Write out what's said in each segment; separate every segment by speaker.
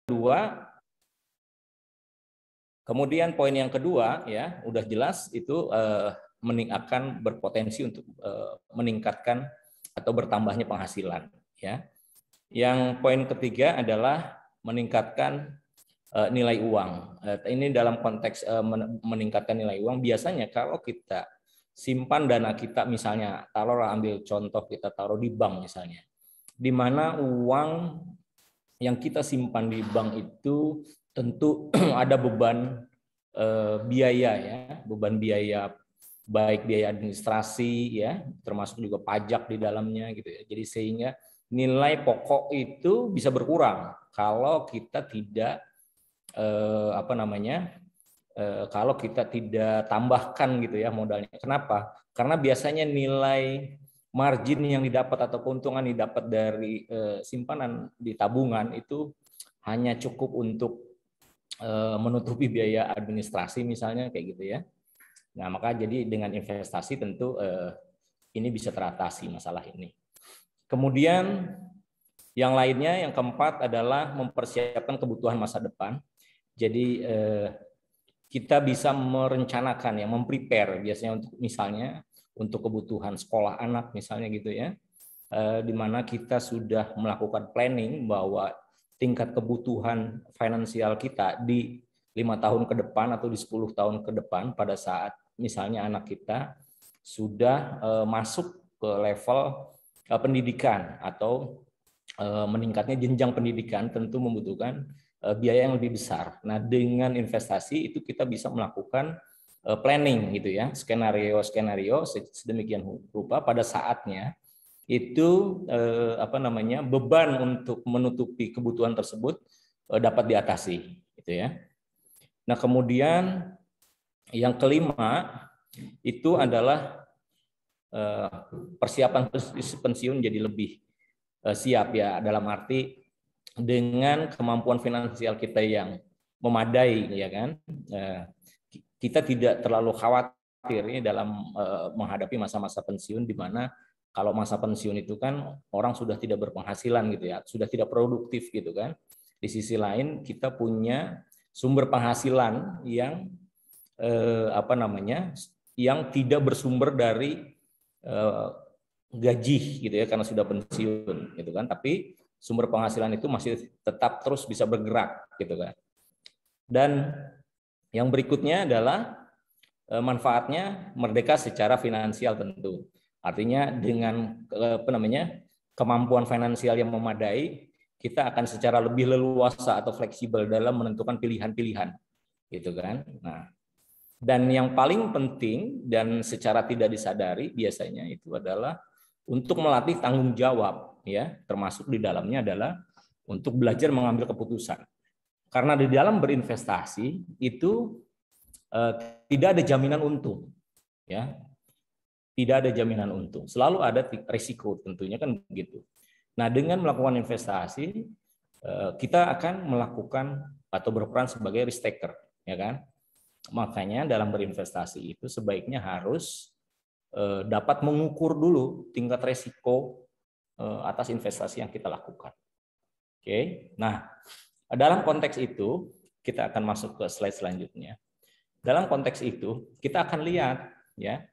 Speaker 1: kedua, kemudian poin yang kedua ya udah jelas itu akan berpotensi untuk meningkatkan atau bertambahnya penghasilan ya. Yang poin ketiga adalah meningkatkan nilai uang. Ini dalam konteks meningkatkan nilai uang, biasanya kalau kita simpan dana kita, misalnya taruhlah, ambil contoh, kita taruh di bank misalnya, di mana uang yang kita simpan di bank itu tentu ada beban biaya ya, beban biaya, baik biaya administrasi ya, termasuk juga pajak di dalamnya gitu ya. Jadi sehingga nilai pokok itu bisa berkurang kalau kita tidak kalau kita tidak tambahkan gitu ya modalnya. Kenapa? Karena biasanya nilai margin yang didapat atau keuntungan didapat dari simpanan di tabungan itu hanya cukup untuk menutupi biaya administrasi misalnya kayak gitu ya. Nah, maka jadi dengan investasi tentu ini bisa teratasi masalah ini. Kemudian yang lainnya, yang keempat adalah mempersiapkan kebutuhan masa depan. Jadi kita bisa merencanakan ya, memprepare biasanya untuk misalnya untuk kebutuhan sekolah anak misalnya gitu ya, di mana kita sudah melakukan planning bahwa tingkat kebutuhan finansial kita di 5 tahun ke depan atau di 10 tahun ke depan pada saat misalnya anak kita sudah masuk ke level pendidikan atau meningkatnya jenjang pendidikan, tentu membutuhkan biaya yang lebih besar. Nah, dengan investasi itu kita bisa melakukan planning gitu ya, skenario sedemikian rupa pada saatnya itu beban untuk menutupi kebutuhan tersebut dapat diatasi gitu ya. Nah, kemudian yang kelima itu adalah persiapan pensiun jadi lebih siap ya, dalam arti dengan kemampuan finansial kita yang memadai ya kan, kita tidak terlalu khawatir ini dalam menghadapi masa-masa pensiun, di mana kalau masa pensiun itu kan orang sudah tidak berpenghasilan gitu ya, sudah tidak produktif gitu kan. Di sisi lain kita punya sumber penghasilan yang yang tidak bersumber dari gaji gitu ya, karena sudah pensiun gitu kan, tapi sumber penghasilan itu masih tetap terus bisa bergerak gitu kan. Dan yang berikutnya adalah manfaatnya merdeka secara finansial tentu. Artinya dengan kemampuan finansial yang memadai, kita akan secara lebih leluasa atau fleksibel dalam menentukan pilihan-pilihan gitu kan. Nah, dan yang paling penting dan secara tidak disadari biasanya itu adalah untuk melatih tanggung jawab ya, termasuk di dalamnya adalah untuk belajar mengambil keputusan. Karena di dalam berinvestasi itu tidak ada jaminan untung ya. Tidak ada jaminan untung. Selalu ada risiko tentunya kan begitu. Nah, dengan melakukan investasi kita akan melakukan atau berperan sebagai risk taker ya kan. Makanya dalam berinvestasi itu sebaiknya harus dapat mengukur dulu tingkat resiko atas investasi yang kita lakukan. Oke, nah dalam konteks itu kita akan masuk ke slide selanjutnya. Dalam konteks itu kita akan lihat ya,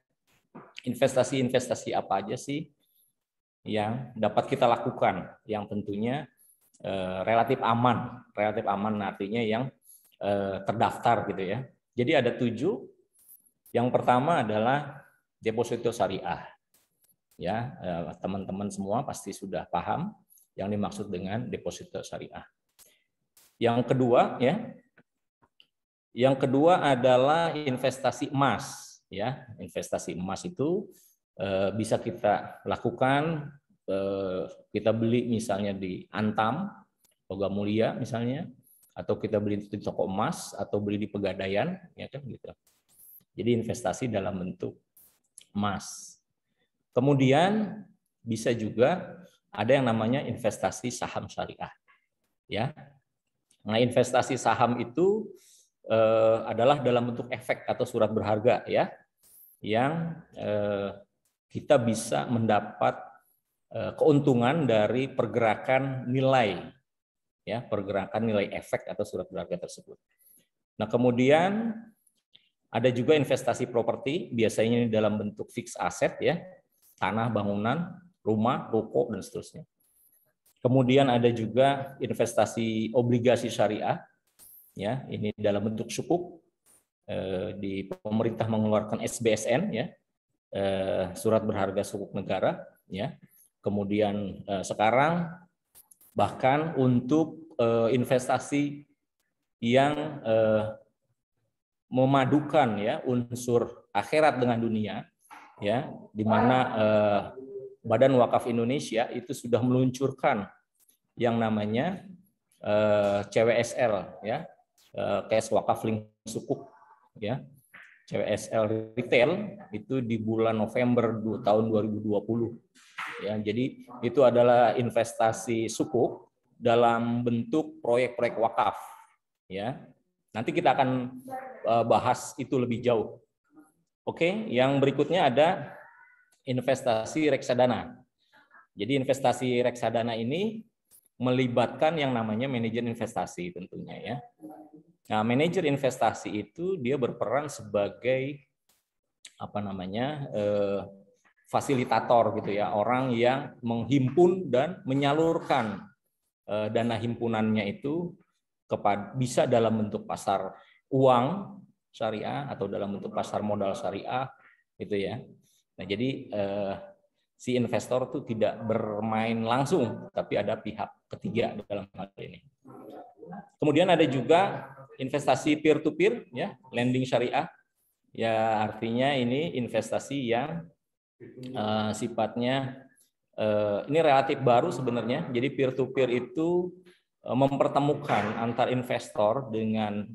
Speaker 1: investasi-investasi apa aja sih yang dapat kita lakukan, yang tentunya relatif aman artinya yang terdaftar gitu ya. Jadi ada 7. Yang pertama adalah deposito syariah. Ya, teman-teman semua pasti sudah paham yang dimaksud dengan deposito syariah. Yang kedua ya, yang kedua adalah investasi emas ya. Investasi emas itu bisa kita lakukan, kita beli misalnya di Antam, Logam Mulia misalnya, atau kita beli di toko emas atau beli di Pegadaian ya kan gitu. Jadi investasi dalam bentuk emas. Kemudian bisa juga ada yang namanya investasi saham syariah. Ya. Nah, investasi saham itu adalah dalam bentuk efek atau surat berharga ya, yang kita bisa mendapat keuntungan dari pergerakan nilai ya, pergerakan nilai efek atau surat berharga tersebut. Nah, kemudian ada juga investasi properti, biasanya ini dalam bentuk fixed asset ya, tanah, bangunan, rumah, ruko dan seterusnya. Kemudian ada juga investasi obligasi syariah, ya, ini dalam bentuk sukuk. Di pemerintah mengeluarkan SBSN ya, surat berharga sukuk negara ya. Kemudian sekarang bahkan untuk investasi yang memadukan ya unsur akhirat dengan dunia ya, di mana Badan Wakaf Indonesia itu sudah meluncurkan yang namanya CWSL ya, Cash Wakaf Link Sukuk ya, CWSL retail itu di bulan November tahun 2020 ya. Jadi itu adalah investasi sukuk dalam bentuk proyek-proyek wakaf ya. Nanti kita akan bahas itu lebih jauh. Oke, yang berikutnya ada investasi reksadana. Jadi investasi reksadana ini melibatkan yang namanya manajer investasi tentunya ya. Nah, manajer investasi itu dia berperan sebagai fasilitator gitu ya, orang yang menghimpun dan menyalurkan dana himpunannya itu bisa dalam bentuk pasar uang syariah atau dalam bentuk pasar modal syariah gitu ya. Nah, jadi si investor itu tidak bermain langsung, tapi ada pihak ketiga dalam hal ini. Kemudian ada juga investasi peer-to-peer, ya, lending syariah. Ya, artinya ini investasi yang sifatnya ini relatif baru sebenarnya. Jadi peer-to-peer itu mempertemukan antar investor dengan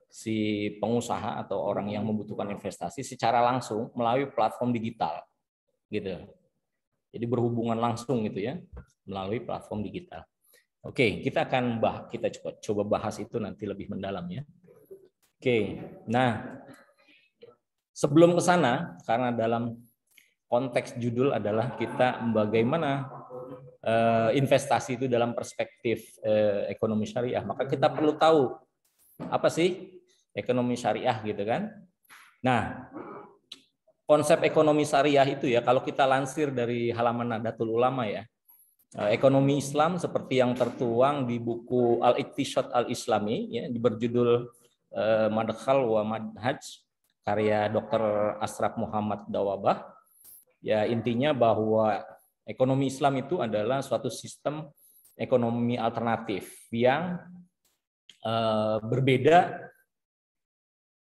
Speaker 1: si pengusaha atau orang yang membutuhkan investasi secara langsung melalui platform digital, gitu. Jadi berhubungan langsung gitu ya, melalui platform digital. Oke, kita akan coba bahas itu nanti lebih mendalam ya. Oke, nah sebelum ke sana, karena dalam konteks judul adalah kita bagaimana investasi itu dalam perspektif ekonomi syariah, maka kita perlu tahu apa sih ekonomi syariah gitu kan. Nah, konsep ekonomi syariah itu ya, kalau kita lansir dari halaman Nahdlatul Ulama ya, ekonomi Islam seperti yang tertuang di buku Al-Iqtisad Al-Islami ya, berjudul Madkhal wa Manhaj karya Dr. Ashraf Muhammad Dawabah. Ya, intinya bahwa ekonomi Islam itu adalah suatu sistem ekonomi alternatif yang berbeda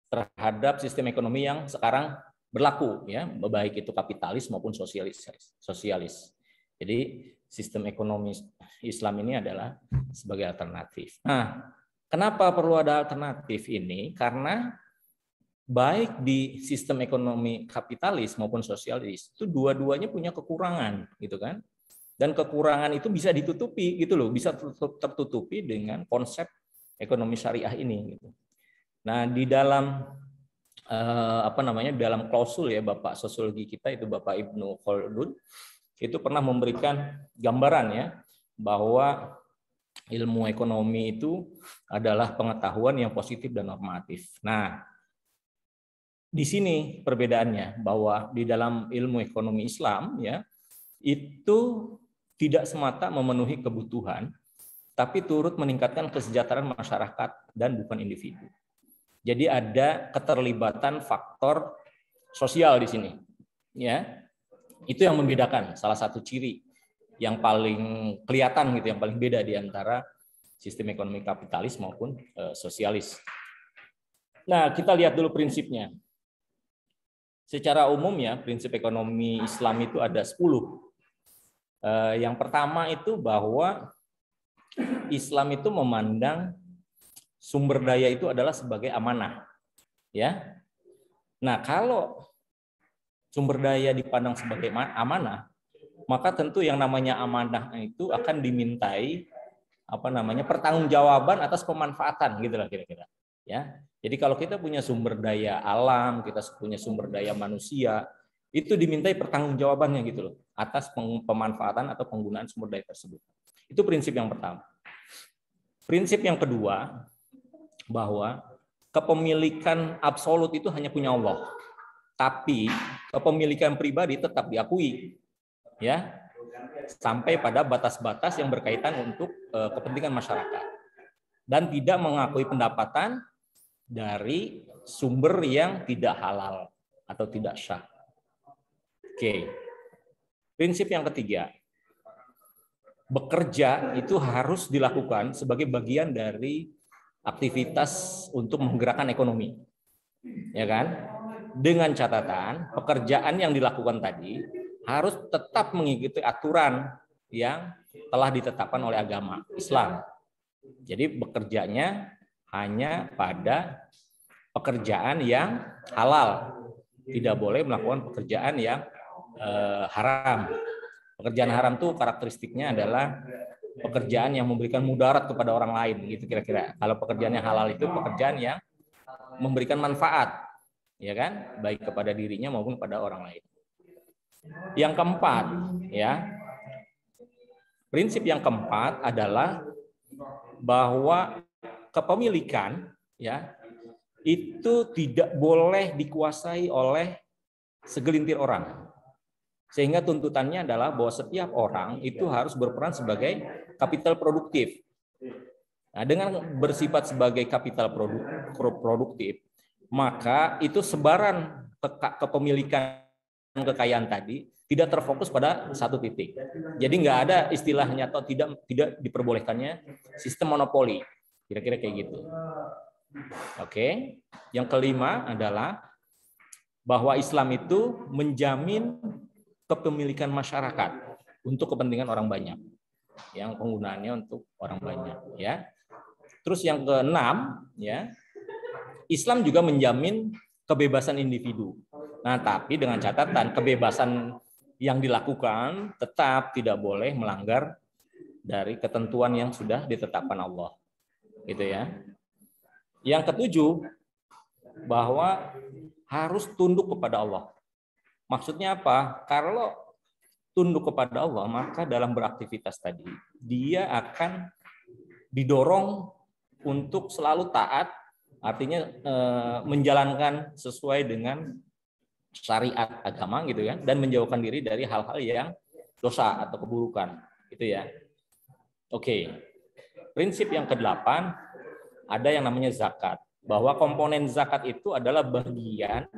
Speaker 1: terhadap sistem ekonomi yang sekarang berlaku ya, baik itu kapitalis maupun sosialis. Jadi sistem ekonomi Islam ini adalah sebagai alternatif. Nah, kenapa perlu ada alternatif ini? Karena baik di sistem ekonomi kapitalis maupun sosialis itu dua-duanya punya kekurangan gitu kan. Dan kekurangan itu bisa ditutupi gitu loh, bisa tertutupi dengan konsep ekonomi syariah ini gitu. Nah, di dalam dalam klausul ya, Bapak sosiologi kita itu Bapak Ibnu Khaldun itu pernah memberikan gambaran ya bahwa ilmu ekonomi itu adalah pengetahuan yang positif dan normatif. Nah, di sini perbedaannya bahwa di dalam ilmu ekonomi Islam ya itu tidak semata memenuhi kebutuhan, tapi turut meningkatkan kesejahteraan masyarakat dan bukan individu. Jadi ada keterlibatan faktor sosial di sini, ya. Itu yang membedakan, salah satu ciri yang paling kelihatan gitu, yang paling beda di antara sistem ekonomi kapitalis maupun sosialis. Nah, kita lihat dulu prinsipnya. Secara umum ya, prinsip ekonomi Islam itu ada 10. Yang pertama itu bahwa Islam itu memandang sumber daya itu adalah sebagai amanah. Ya. Nah, kalau sumber daya dipandang sebagai amanah, maka tentu yang namanya amanah itu akan dimintai pertanggungjawaban atas pemanfaatan gitulah kira-kira. Ya. Jadi kalau kita punya sumber daya alam, kita punya sumber daya manusia, itu dimintai pertanggungjawabannya gitu loh atas pemanfaatan atau penggunaan sumber daya tersebut. Itu prinsip yang pertama. Prinsip yang kedua, bahwa kepemilikan absolut itu hanya punya Allah. Tapi kepemilikan pribadi tetap diakui, ya, sampai pada batas-batas yang berkaitan untuk kepentingan masyarakat, dan tidak mengakui pendapatan dari sumber yang tidak halal atau tidak syah. Oke. Prinsip yang ketiga, bekerja itu harus dilakukan sebagai bagian dari aktivitas untuk menggerakkan ekonomi, ya kan? Dengan catatan pekerjaan yang dilakukan tadi harus tetap mengikuti aturan yang telah ditetapkan oleh agama Islam. Jadi bekerjanya hanya pada pekerjaan yang halal, tidak boleh melakukan pekerjaan yang haram. Pekerjaan haram itu karakteristiknya adalah pekerjaan yang memberikan mudarat kepada orang lain, gitu kira-kira. Kalau pekerjaannya halal itu pekerjaan yang memberikan manfaat, ya kan, baik kepada dirinya maupun kepada orang lain. Yang keempat, ya, prinsip yang keempat adalah bahwa kepemilikan, ya, itu tidak boleh dikuasai oleh segelintir orang. Sehingga tuntutannya adalah bahwa setiap orang itu harus berperan sebagai kapital produktif. Nah, dengan bersifat sebagai kapital produktif, maka itu sebaran kepemilikan kekayaan tadi tidak terfokus pada satu titik. Jadi nggak ada istilahnya atau tidak diperbolehkannya sistem monopoli. Kira-kira kayak gitu. Oke. Yang kelima adalah bahwa Islam itu menjamin kepemilikan masyarakat untuk kepentingan orang banyak, yang penggunaannya untuk orang banyak, ya. Terus yang keenam, ya, Islam juga menjamin kebebasan individu. Nah, tapi dengan catatan kebebasan yang dilakukan tetap tidak boleh melanggar dari ketentuan yang sudah ditetapkan Allah, gitu ya. Yang ketujuh, bahwa harus tunduk kepada Allah. Maksudnya apa? Kalau tunduk kepada Allah, maka dalam beraktivitas tadi dia akan didorong untuk selalu taat, artinya menjalankan sesuai dengan syariat agama, gitu ya, dan menjauhkan diri dari hal-hal yang dosa atau keburukan, gitu ya. Oke. Prinsip yang kedelapan, ada yang namanya zakat, bahwa komponen zakat itu adalah bagian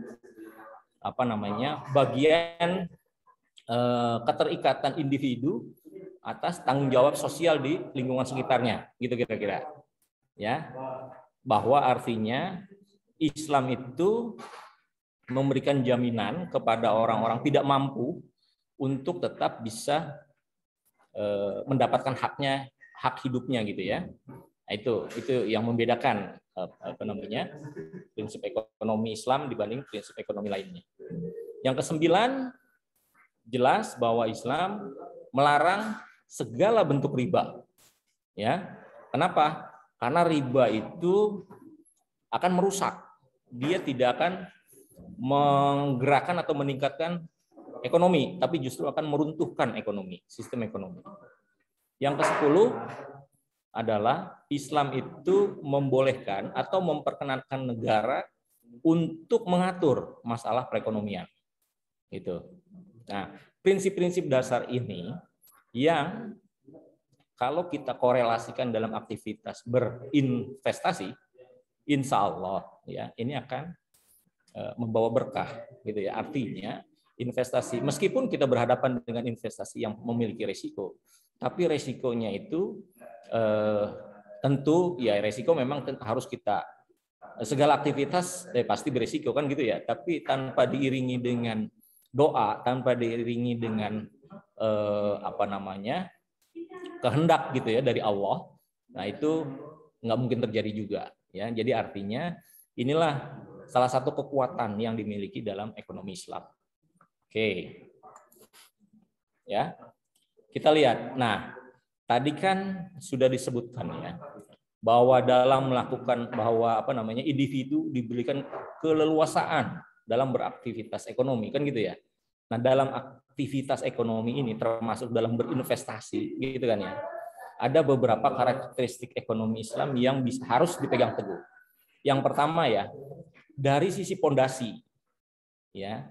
Speaker 1: bagian keterikatan individu atas tanggung jawab sosial di lingkungan sekitarnya, gitu kira-kira, ya. Bahwa artinya Islam itu memberikan jaminan kepada orang-orang tidak mampu untuk tetap bisa mendapatkan hak hidupnya, gitu ya. Nah, itu yang membedakan prinsip ekonomi Islam dibanding prinsip ekonomi lainnya. Yang kesembilan, jelas bahwa Islam melarang segala bentuk riba. Ya. Kenapa? Karena riba itu akan merusak. Dia tidak akan menggerakkan atau meningkatkan ekonomi, tapi justru akan meruntuhkan ekonomi, sistem ekonomi. Yang ke-10 adalah Islam itu membolehkan atau memperkenankan negara untuk mengatur masalah perekonomian. Gitu. Nah, prinsip-prinsip dasar ini yang kalau kita korelasikan dalam aktivitas berinvestasi, insya Allah, ya, ini akan membawa berkah, gitu ya. Artinya investasi, meskipun kita berhadapan dengan investasi yang memiliki risiko, tapi risikonya itu tentu ya, risiko memang harus kita, segala aktivitas pasti berisiko, kan, gitu ya. Tapi tanpa diiringi dengan doa, tanpa diiringi dengan kehendak, gitu ya, dari Allah, nah itu nggak mungkin terjadi juga, ya. Jadi artinya inilah salah satu kekuatan yang dimiliki dalam ekonomi Islam. Oke, ya, kita lihat. Nah, tadi kan sudah disebutkan, ya, bahwa dalam melakukan individu diberikan keleluasaan dalam beraktivitas ekonomi, kan, gitu ya. Nah, dalam aktivitas ekonomi ini termasuk dalam berinvestasi, gitu kan, ya. ada beberapa karakteristik ekonomi Islam yang harus dipegang teguh. Yang pertama ya, dari sisi pondasi, ya,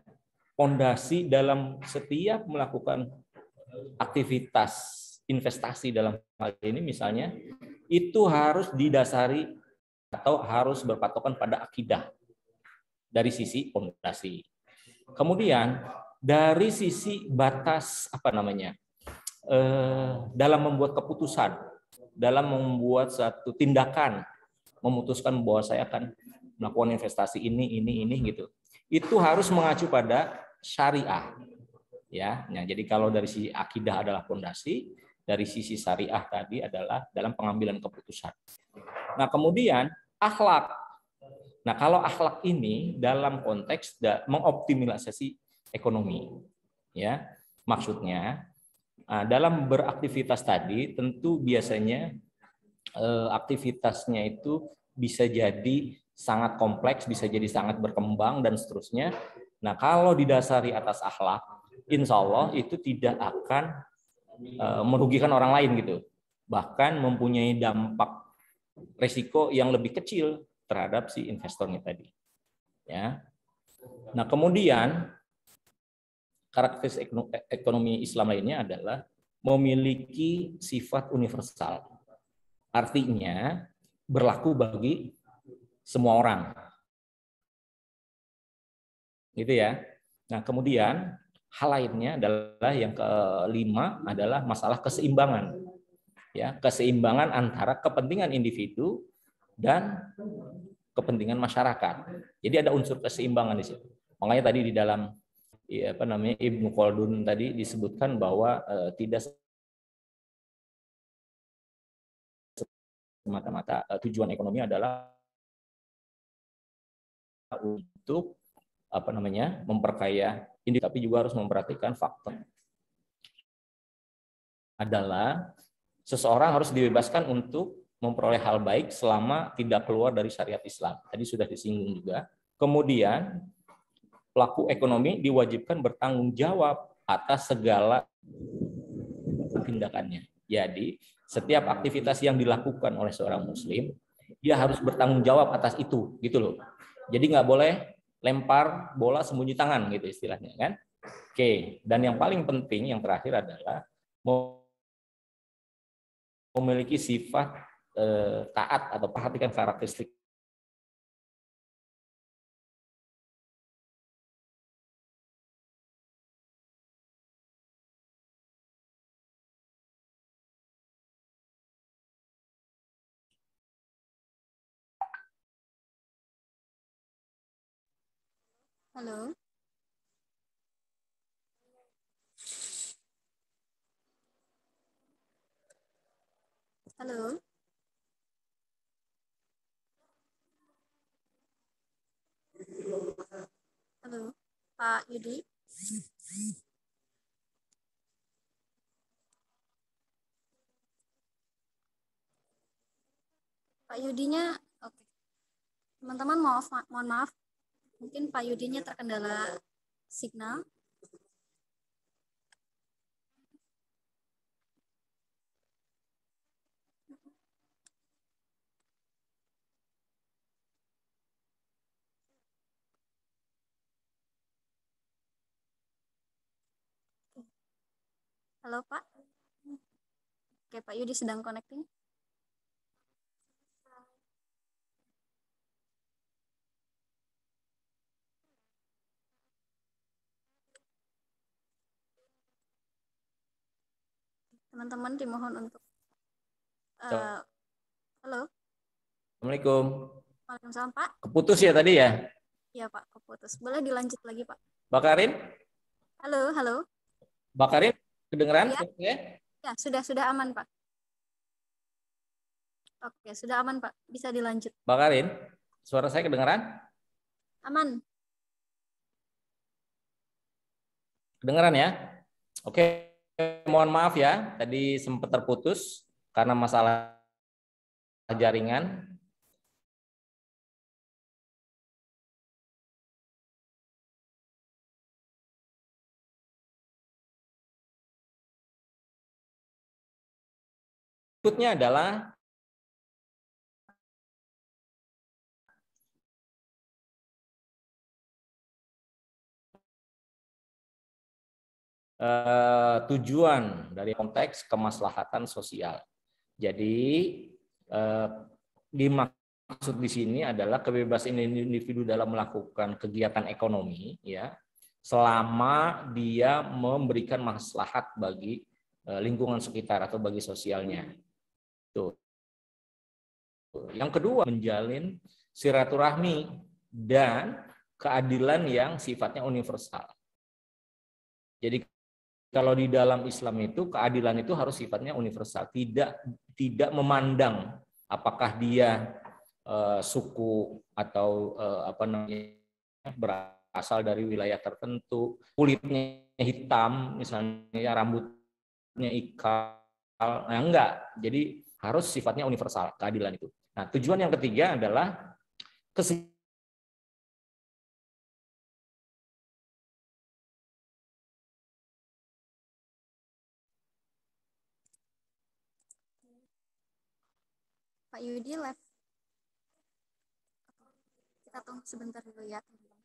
Speaker 1: pondasi dalam setiap melakukan aktivitas investasi dalam hal ini misalnya itu harus didasari atau harus berpatokan pada akidah dari sisi pondasi. Kemudian dari sisi batas apa namanya dalam membuat keputusan, dalam membuat satu tindakan, memutuskan bahwa saya akan melakukan investasi ini gitu. Itu harus mengacu pada syariah, ya. Nah, jadi kalau dari sisi akidah adalah pondasi, dari sisi syariah tadi adalah dalam pengambilan keputusan. Nah, kemudian akhlak. Nah, kalau akhlak ini dalam konteks mengoptimalisasi ekonomi, ya. Maksudnya dalam beraktivitas tadi tentu biasanya aktivitasnya itu bisa jadi sangat kompleks, bisa jadi sangat berkembang dan seterusnya. Nah, kalau didasari atas akhlak, insya Allah itu tidak akan merugikan orang lain gitu. Bahkan mempunyai dampak resiko yang lebih kecil terhadap si investornya tadi. Ya. Nah, kemudian karakteristik ekonomi Islam lainnya adalah memiliki sifat universal. Artinya berlaku bagi semua orang. Gitu ya. Nah, kemudian hal lainnya adalah yang kelima adalah masalah keseimbangan. Ya, keseimbangan antara kepentingan individu dan kepentingan masyarakat. Jadi ada unsur keseimbangan di situ. Makanya tadi di dalam Ibnu Khaldun tadi disebutkan bahwa tidak semata-mata tujuan ekonomi adalah untuk memperkaya ini, tapi juga harus memperhatikan faktor adalah seseorang harus dibebaskan untuk memperoleh hal baik selama tidak keluar dari syariat Islam. Tadi sudah disinggung juga. Kemudian pelaku ekonomi diwajibkan bertanggung jawab atas segala tindakannya. Jadi setiap aktivitas yang dilakukan oleh seorang muslim, dia harus bertanggung jawab atas itu, gitu loh. Jadi nggak boleh lempar bola sembunyi tangan gitu istilahnya kan. Oke, dan yang paling penting yang terakhir adalah memiliki sifat taat atau perhatikan karakteristik.
Speaker 2: Halo, halo, halo, Pak Yudi. Pak Yudinya, oke. Teman-teman mohon maaf, mungkin Pak Yudinya terkendala signal. Halo Pak, oke Pak Yudi sedang connecting. Teman-teman dimohon untuk halo.
Speaker 1: Assalamualaikum.
Speaker 2: Waalaikumsalam Pak.
Speaker 1: Keputus ya tadi ya?
Speaker 2: Iya Pak, keputus. Boleh dilanjut lagi Pak?
Speaker 1: Bakarin?
Speaker 2: Halo, halo.
Speaker 1: Bakarin kedengeran?
Speaker 2: Ya, ya sudah aman Pak. Oke, sudah aman Pak. Bisa dilanjut.
Speaker 1: Bakarin, suara saya kedengeran?
Speaker 2: Aman.
Speaker 1: Kedengeran ya? Oke, mohon maaf ya, tadi sempat terputus karena masalah jaringan. berikutnya adalah tujuan dari konteks kemaslahatan sosial. Jadi dimaksud di sini adalah kebebasan individu dalam melakukan kegiatan ekonomi, ya, selama dia memberikan maslahat bagi lingkungan sekitar atau bagi sosialnya. Tuh. Yang kedua, menjalin silaturahmi dan keadilan yang sifatnya universal. Jadi kalau di dalam Islam itu keadilan itu harus sifatnya universal, tidak memandang apakah dia suku atau apa namanya berasal dari wilayah tertentu, kulitnya hitam misalnya, rambutnya ikal, nah enggak. Jadi harus sifatnya universal keadilan itu. Nah, tujuan yang ketiga adalah
Speaker 2: Pak Yudi live. Kita tunggu sebentar dulu ya, teman-teman.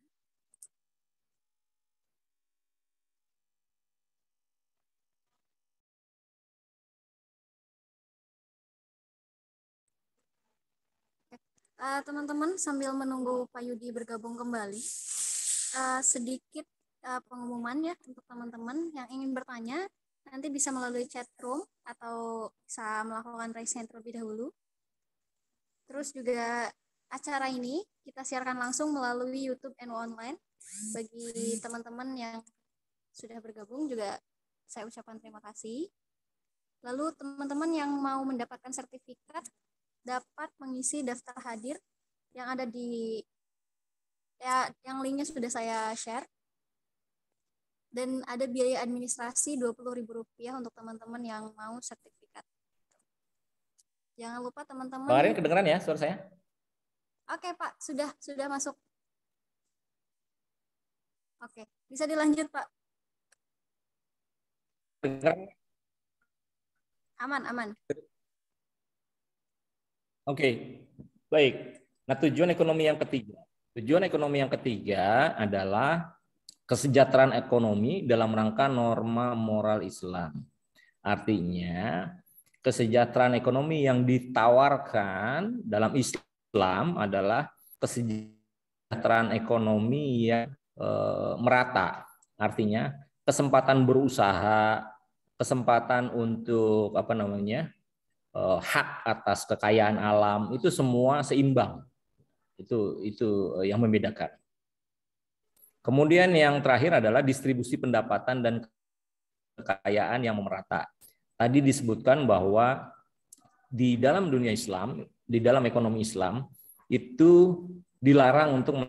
Speaker 2: Teman-teman, sambil menunggu Pak Yudi bergabung kembali, sedikit pengumuman ya untuk teman-teman yang ingin bertanya, nanti bisa melalui chat room atau bisa melakukan raise hand terlebih dahulu. Terus juga acara ini kita siarkan langsung melalui YouTube NU Online. Bagi teman-teman yang sudah bergabung juga saya ucapkan terima kasih. Lalu teman-teman yang mau mendapatkan sertifikat dapat mengisi daftar hadir yang ada di yang linknya sudah saya share. Dan ada biaya administrasi Rp20.000 untuk teman-teman yang mau sertifikat. Jangan lupa teman-teman.
Speaker 1: Bang Arin, kedengeran ya suara saya?
Speaker 2: Oke Pak, sudah masuk. Oke, bisa dilanjut Pak. Aman.
Speaker 1: Oke, baik. Nah, tujuan ekonomi yang ketiga adalah kesejahteraan ekonomi dalam rangka norma moral Islam. Artinya, kesejahteraan ekonomi yang ditawarkan dalam Islam adalah kesejahteraan ekonomi yang merata. Artinya, kesempatan berusaha, kesempatan untuk apa namanya? Hak atas kekayaan alam itu semua seimbang. Itu yang membedakan. Kemudian yang terakhir adalah distribusi pendapatan dan kekayaan yang merata. Tadi disebutkan bahwa di dalam dunia Islam, di dalam ekonomi Islam itu dilarang untuk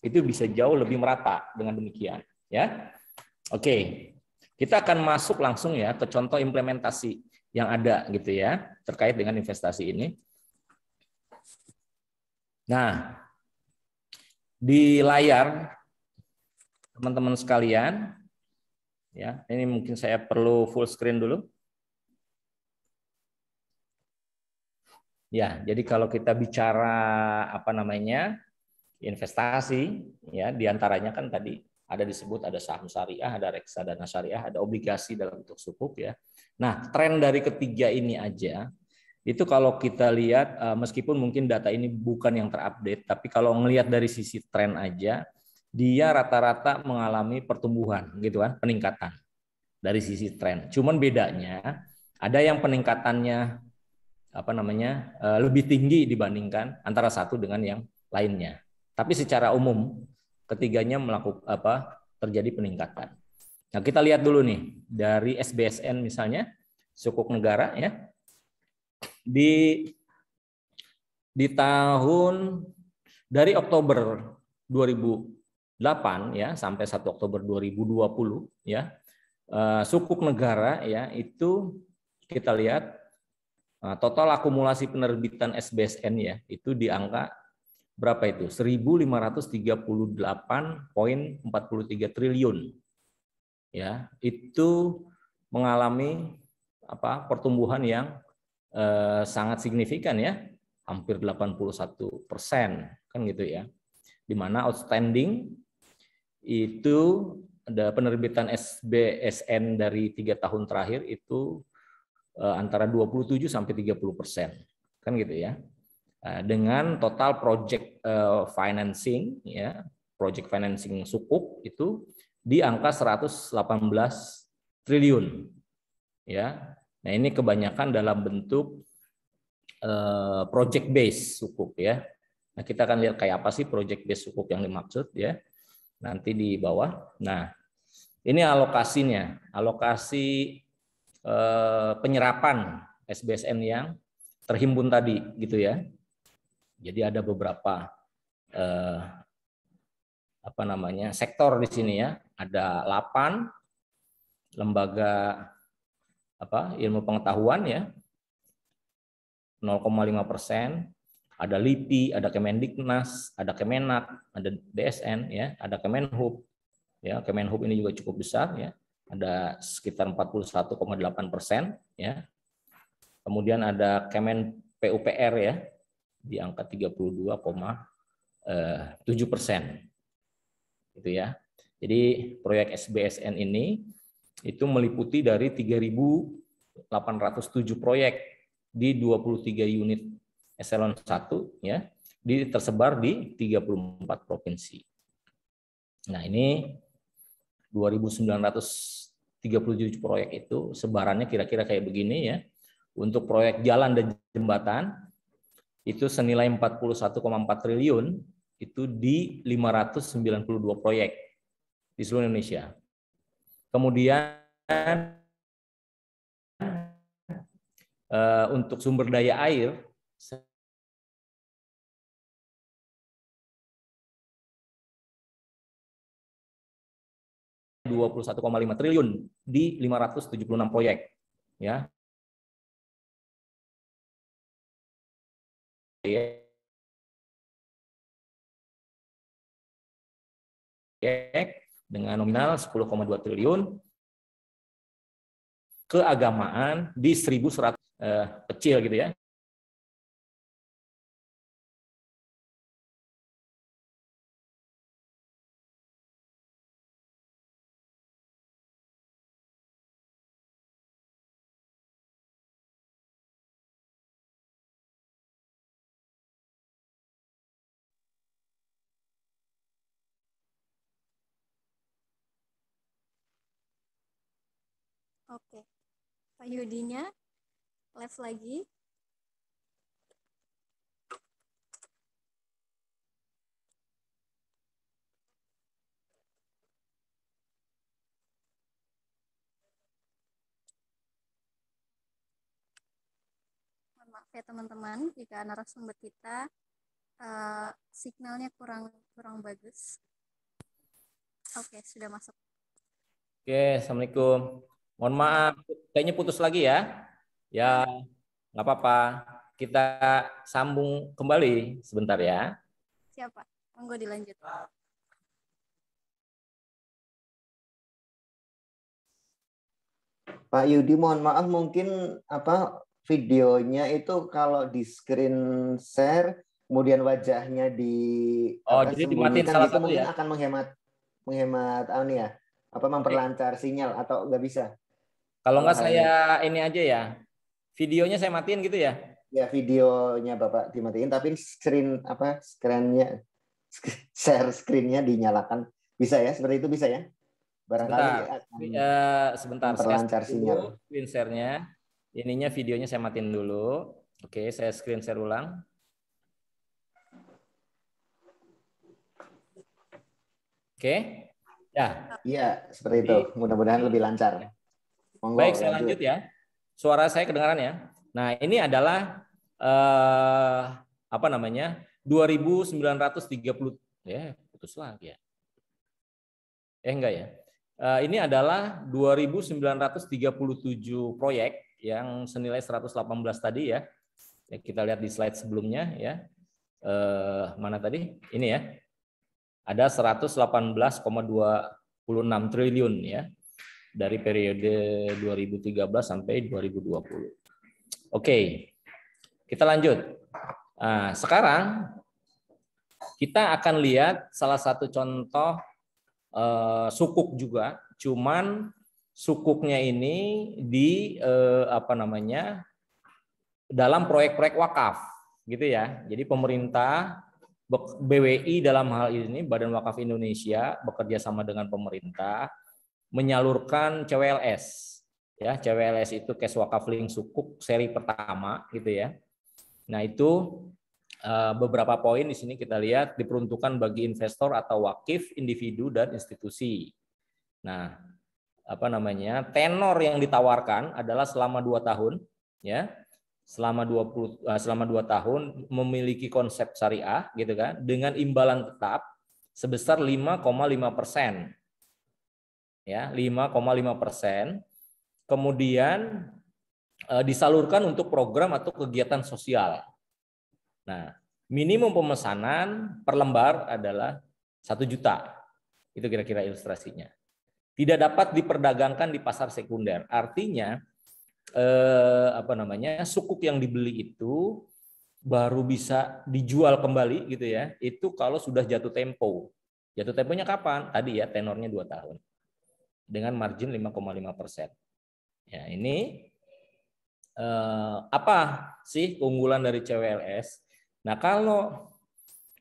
Speaker 1: itu bisa jauh lebih merata dengan demikian, ya. Oke, kita akan masuk langsung ya ke contoh implementasi yang ada gitu ya terkait dengan investasi ini. Nah, di layar teman-teman sekalian, ya ini mungkin saya perlu full screen dulu. Ya, jadi kalau kita bicara apa namanya investasi, ya diantaranya kan tadi ada disebut ada saham syariah, ada reksadana syariah, ada obligasi dalam bentuk sukuk ya. Nah, tren dari ketiga ini aja itu kalau kita lihat meskipun mungkin data ini bukan yang terupdate, tapi kalau ngelihat dari sisi tren aja, dia rata-rata mengalami pertumbuhan gitu kan, peningkatan dari sisi tren. Cuman bedanya ada yang peningkatannya apa namanya lebih tinggi dibandingkan antara satu dengan yang lainnya. Tapi secara umum ketiganya terjadi peningkatan. Nah, kita lihat dulu nih dari SBSN misalnya, sukuk negara ya. Di tahun dari Oktober 2008 ya sampai 1 Oktober 2020 ya, sukuk negara ya itu kita lihat total akumulasi penerbitan SBSN ya itu di angka berapa itu? 1.538,43 triliun. ya itu mengalami pertumbuhan yang sangat signifikan ya, hampir 81% kan gitu ya. Di mana outstanding itu ada penerbitan SBSN dari 3 tahun terakhir itu antara 27 sampai 30% kan gitu ya. Dengan total project financing ya, project financing sukuk itu di angka 118 triliun ya. Nah, ini kebanyakan dalam bentuk project base sukuk ya. Nah, kita akan lihat kayak apa sih project base sukuk yang dimaksud ya. Nanti di bawah. Nah, ini alokasinya, alokasi penyerapan SBSN yang terhimpun tadi gitu ya. Jadi ada beberapa sektor di sini ya. Ada 8 lembaga ilmu pengetahuan ya, 0,5%. Ada LIPI, ada Kemendiknas, ada Kemenak, ada DSN ya, ada Kemenhub. Ya, Kemenhub ini juga cukup besar ya. Ada sekitar 41,8% ya. Kemudian ada Kemen PUPR ya di angka 32,7%. Gitu ya. Jadi proyek SBSN ini itu meliputi dari 3.807 proyek di 23 unit eselon 1 ya, tersebar di 34 provinsi. Nah, ini 2.937 proyek itu sebarannya kira-kira kayak begini ya. Untuk proyek jalan dan jembatan itu senilai 41,4 triliun itu di 592 proyek di seluruh Indonesia. Kemudian untuk sumber daya air 21,5 triliun di 576 proyek ya. Dengan nominal 10,2 triliun, keagamaan di 1.100 kecil gitu ya.
Speaker 2: Oke, Pak Yudinya live lagi. Mohon maaf ya teman-teman jika narasumber kita signalnya kurang bagus. Oke, sudah masuk.
Speaker 1: Oke, Assalamualaikum. Mohon maaf, kayaknya putus lagi ya. Ya, nggak apa-apa. Kita sambung kembali sebentar ya.
Speaker 2: Siapa? Monggo dilanjut.
Speaker 3: Pak Yudi, mohon maaf mungkin videonya itu kalau di screen share kemudian wajahnya
Speaker 1: jadi dimatiin salah
Speaker 3: gitu
Speaker 1: satu
Speaker 3: mungkin
Speaker 1: ya?
Speaker 3: akan menghemat memperlancar sinyal atau nggak bisa.
Speaker 1: Kalau nggak saya ini aja ya, videonya saya matiin gitu ya?
Speaker 3: Ya, videonya Bapak dimatiin tapi share screen-nya dinyalakan. Bisa ya, seperti itu bisa ya? Barangkali
Speaker 1: sebentar,
Speaker 3: memperlancar sinyal.
Speaker 1: Screen share-nya, ininya videonya saya matiin dulu. Oke, saya screen share ulang. Oke, ya.
Speaker 3: Iya, seperti itu. Mudah-mudahan lebih lancar. Monggo,
Speaker 1: baik, saya lanjut ya. Suara saya kedengaran ya. Nah, ini adalah 2.930 ya, putus lagi ya. Enggak ya. Ini adalah 2.937 proyek yang senilai 118 tadi ya. Kita lihat di slide sebelumnya ya. Mana tadi? Ini ya. Ada 118,26 triliun ya. dari periode 2013 sampai 2020. Oke, kita lanjut. Nah, sekarang kita akan lihat salah satu contoh sukuk juga, cuman sukuknya ini di dalam proyek-proyek wakaf, gitu ya. Jadi pemerintah BWI dalam hal ini Badan Wakaf Indonesia bekerja sama dengan pemerintah menyalurkan CWLS. Ya, CWLS itu Cash Wakaf Link Sukuk seri pertama, gitu ya. Nah, itu beberapa poin di sini kita lihat diperuntukkan bagi investor atau wakif, individu dan institusi. Nah, tenor yang ditawarkan adalah selama 2 tahun, ya. Selama 2 tahun memiliki konsep syariah, gitu kan, dengan imbalan tetap sebesar 5,5%. Ya, 5,5%. Kemudian disalurkan untuk program atau kegiatan sosial. Nah, minimum pemesanan per lembar adalah 1 juta. Itu kira-kira ilustrasinya. Tidak dapat diperdagangkan di pasar sekunder. Artinya sukuk yang dibeli itu baru bisa dijual kembali, gitu ya. Itu kalau sudah jatuh tempo. Jatuh temponya kapan? Tadi ya, tenornya 2 tahun. Dengan margin 5,5%. Ya, ini apa sih keunggulan dari CWLS? Nah, kalau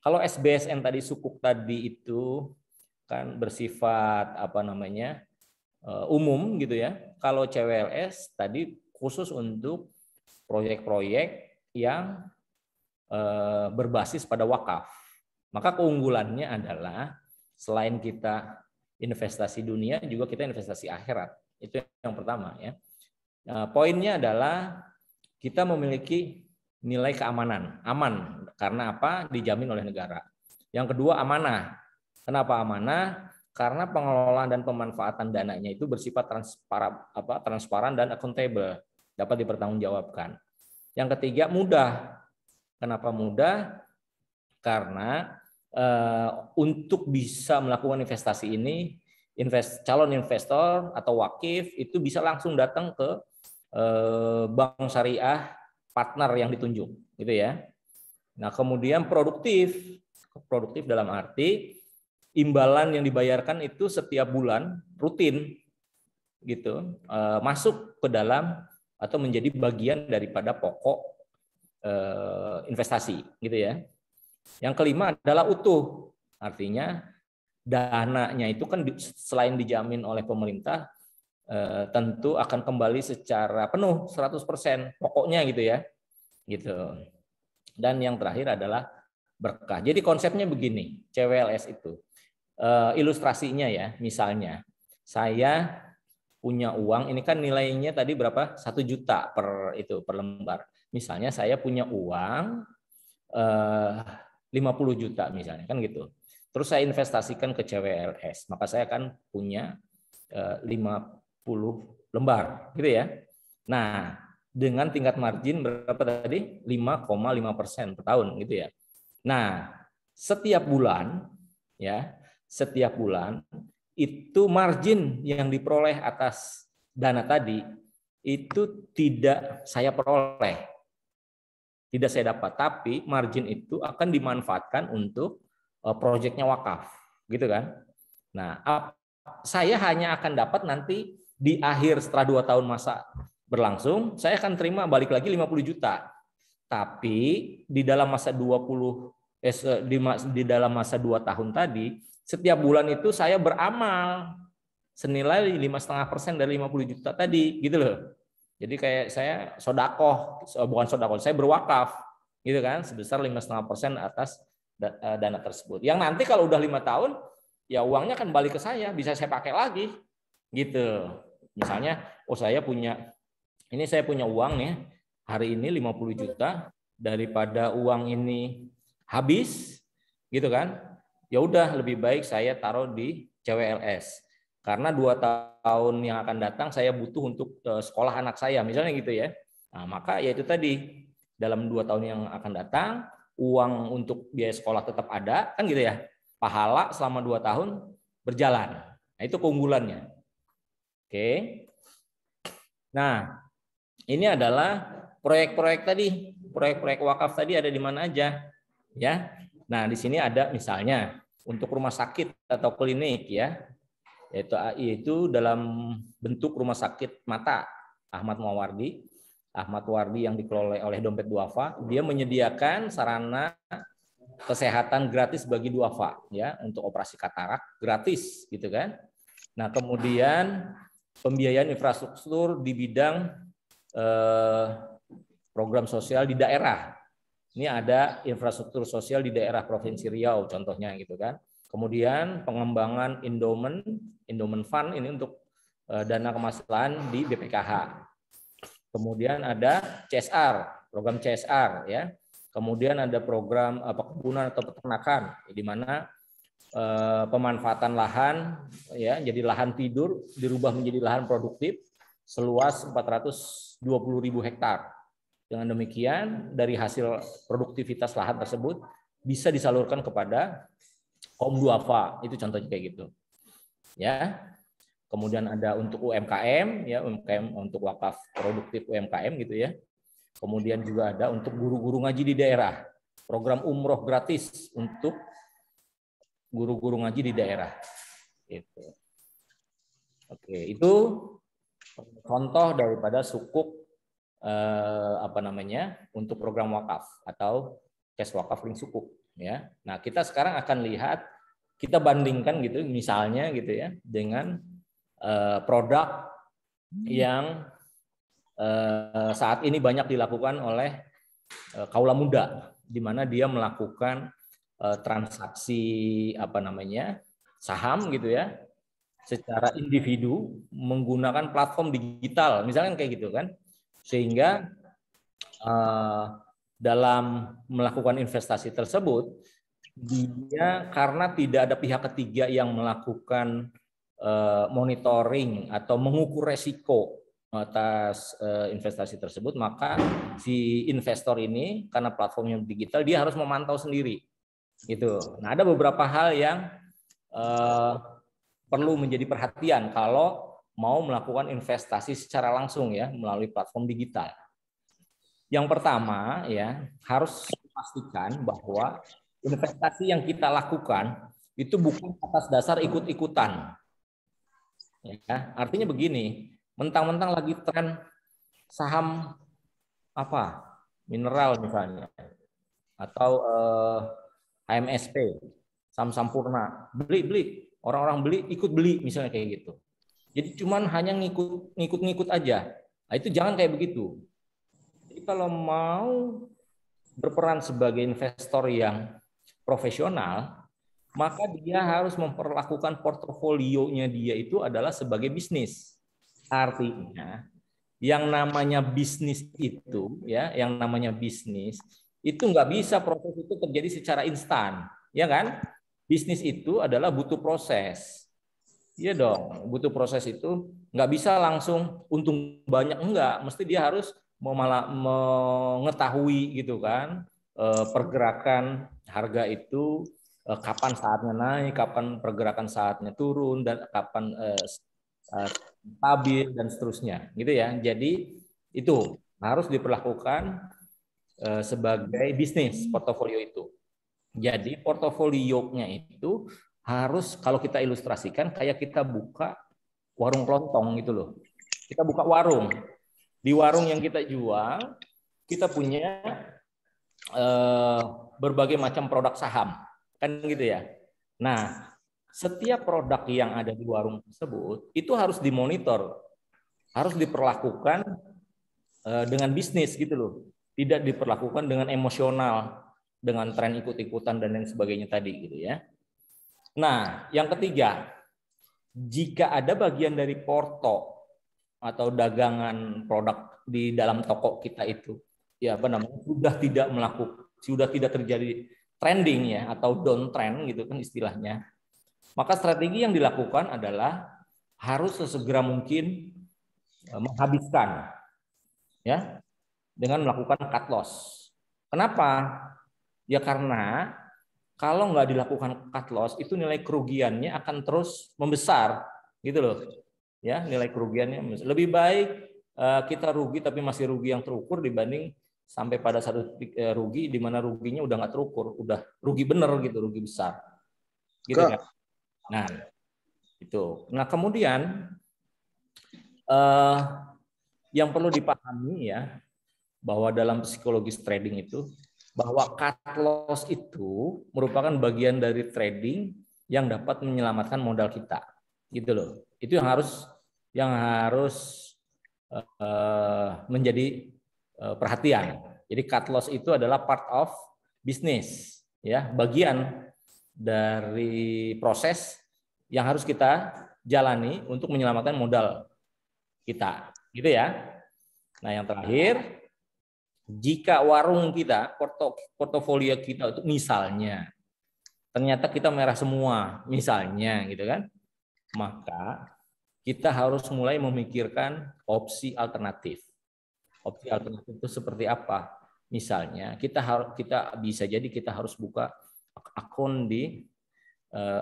Speaker 1: SBSN tadi sukuk tadi itu kan bersifat umum, gitu ya. Kalau CWLS tadi khusus untuk proyek-proyek yang berbasis pada wakaf. Maka keunggulannya adalah selain kita investasi dunia, juga kita investasi akhirat. Itu yang pertama, ya. Nah, poinnya adalah kita memiliki nilai keamanan, aman karena apa? Dijamin oleh negara. Yang kedua, amanah. Kenapa amanah? Karena pengelolaan dan pemanfaatan dananya itu bersifat transparan dan akuntabel, dapat dipertanggungjawabkan. Yang ketiga, mudah. Kenapa mudah? Karena untuk bisa melakukan investasi ini, calon investor atau wakif itu bisa langsung datang ke bank syariah partner yang ditunjuk, gitu ya. Nah, kemudian produktif dalam arti imbalan yang dibayarkan itu setiap bulan rutin, gitu, masuk ke dalam atau menjadi bagian daripada pokok investasi, gitu ya. Yang kelima adalah utuh, artinya dananya itu kan selain dijamin oleh pemerintah, tentu akan kembali secara penuh 100% pokoknya, gitu ya, gitu. Dan yang terakhir adalah berkah. Jadi konsepnya begini, CWLS itu ilustrasinya ya, misalnya saya punya uang, ini kan nilainya tadi berapa? 1 juta per lembar. Misalnya saya punya uang 50 juta misalnya, kan gitu. Terus saya investasikan ke CWLS, maka saya akan punya 50 lembar, gitu ya. Nah, dengan tingkat margin berapa tadi? 5,5% per tahun, gitu ya. Nah, setiap bulan itu margin yang diperoleh atas dana tadi itu tidak saya peroleh, tidak saya dapat, tapi margin itu akan dimanfaatkan untuk proyeknya wakaf, gitu kan. Nah, saya hanya akan dapat nanti di akhir setelah 2 tahun masa berlangsung, saya akan terima balik lagi 50 juta. Tapi di dalam masa 2 tahun tadi, setiap bulan itu saya beramal senilai 5,5% dari 50 juta tadi, gitu loh. Jadi kayak saya saya berwakaf, gitu kan, sebesar 5,5% atas dana tersebut. Yang nanti kalau udah 5 tahun, ya uangnya akan balik ke saya, bisa saya pakai lagi, gitu. Misalnya, saya punya uang nih, hari ini 50 juta, daripada uang ini habis, gitu kan, ya udah lebih baik saya taruh di CWLS. Karena 2 tahun yang akan datang saya butuh untuk sekolah anak saya, misalnya gitu ya. Nah, maka ya itu tadi, dalam 2 tahun yang akan datang, uang untuk biaya sekolah tetap ada, kan gitu ya. Pahala selama 2 tahun berjalan. Nah, itu keunggulannya. Oke. Nah, ini adalah proyek-proyek tadi, proyek-proyek wakaf tadi ada di mana aja, ya. Nah, di sini ada misalnya untuk rumah sakit atau klinik, ya, yaitu dalam bentuk rumah sakit mata Ahmad Mawardi. Ahmad Wardi yang dikelola oleh Dompet Duafa, dia menyediakan sarana kesehatan gratis bagi duafa, ya, untuk operasi katarak gratis, gitu kan. Nah, kemudian pembiayaan infrastruktur di bidang program sosial di daerah. Ini ada infrastruktur sosial di daerah Provinsi Riau contohnya, gitu kan. Kemudian pengembangan endowment fund ini untuk dana kemaslahan di BPKH. Kemudian ada CSR, program CSR, ya. Kemudian ada program perkebunan atau peternakan, di mana pemanfaatan lahan, ya, jadi lahan tidur dirubah menjadi lahan produktif seluas 420.000 hektar. Dengan demikian, dari hasil produktivitas lahan tersebut bisa disalurkan kepada kaum duafa, itu contohnya kayak gitu, ya. Kemudian ada untuk UMKM, ya, UMKM untuk wakaf produktif UMKM, gitu ya. Kemudian juga ada untuk guru-guru ngaji di daerah, program umroh gratis untuk guru-guru ngaji di daerah. Gitu. Oke, itu contoh daripada sukuk untuk program wakaf atau cash wakaf link sukuk, ya. Nah, kita sekarang akan lihat, kita bandingkan gitu, misalnya gitu ya, dengan produk yang saat ini banyak dilakukan oleh kaula muda, di mana dia melakukan transaksi saham, gitu ya, secara individu menggunakan platform digital, misalkan kayak gitu kan, sehingga dalam melakukan investasi tersebut, dia karena tidak ada pihak ketiga yang melakukan monitoring atau mengukur resiko atas investasi tersebut, maka si investor ini karena platformnya digital, dia harus memantau sendiri, gitu. Nah, ada beberapa hal yang perlu menjadi perhatian kalau mau melakukan investasi secara langsung, ya, melalui platform digital. Yang pertama, ya, harus pastikan bahwa investasi yang kita lakukan itu bukan atas dasar ikut-ikutan. Ya, artinya begini, mentang-mentang lagi tren saham mineral misalnya, atau HMSP, saham Sampurna, beli, orang-orang beli, ikut beli, misalnya kayak gitu. Jadi cuman hanya ngikut aja. Nah, itu jangan kayak begitu. Jadi kalau mau berperan sebagai investor yang profesional, maka dia harus memperlakukan portofolionya dia itu adalah sebagai bisnis. Artinya, yang namanya bisnis itu, ya, yang namanya bisnis itu nggak bisa proses itu terjadi secara instan, ya kan? Bisnis itu adalah butuh proses. Iya dong, butuh proses itu nggak bisa langsung untung banyak, enggak. Mesti dia harus mengetahui, gitu kan, pergerakan harga itu, kapan saatnya naik, kapan pergerakan saatnya turun, dan kapan stabil dan seterusnya, gitu ya. Jadi itu harus diperlakukan sebagai bisnis portofolio itu. Jadi portofolionya itu harus, kalau kita ilustrasikan kayak kita buka warung kelontong gitu loh. Kita buka warung. Di warung yang kita jual, kita punya berbagai macam produk saham, kan gitu ya. Nah, setiap produk yang ada di warung tersebut itu harus dimonitor, harus diperlakukan dengan bisnis, gitu loh. Tidak diperlakukan dengan emosional, dengan tren ikut-ikutan dan lain sebagainya tadi, gitu ya. Nah, yang ketiga, jika ada bagian dari porto atau dagangan produk di dalam toko kita itu, ya sudah tidak terjadi trending, ya, atau downtrend, gitu kan istilahnya, maka strategi yang dilakukan adalah harus sesegera mungkin menghabiskan, ya, dengan melakukan cut loss. Kenapa? Ya karena kalau nggak dilakukan cut loss, itu nilai kerugiannya akan terus membesar, gitu loh. ya nilai kerugiannya. Lebih baik kita rugi tapi masih rugi yang terukur dibanding sampai pada satu rugi di mana ruginya udah nggak terukur, udah rugi bener gitu, rugi besar, gitu kan. Nah itu. Nah kemudian yang perlu dipahami ya bahwa dalam psikologis trading itu bahwa cut loss itu merupakan bagian dari trading yang dapat menyelamatkan modal kita, gitu loh. Itu yang harus menjadi perhatian. Jadi cut loss itu adalah part of business, ya, bagian dari proses yang harus kita jalani untuk menyelamatkan modal kita, gitu ya. Nah, yang terakhir, jika warung kita, portofolio kita itu misalnya ternyata kita merah semua, misalnya gitu kan, maka kita harus mulai memikirkan opsi alternatif. Opsi alternatif itu seperti apa? Misalnya kita bisa jadi kita harus buka akun di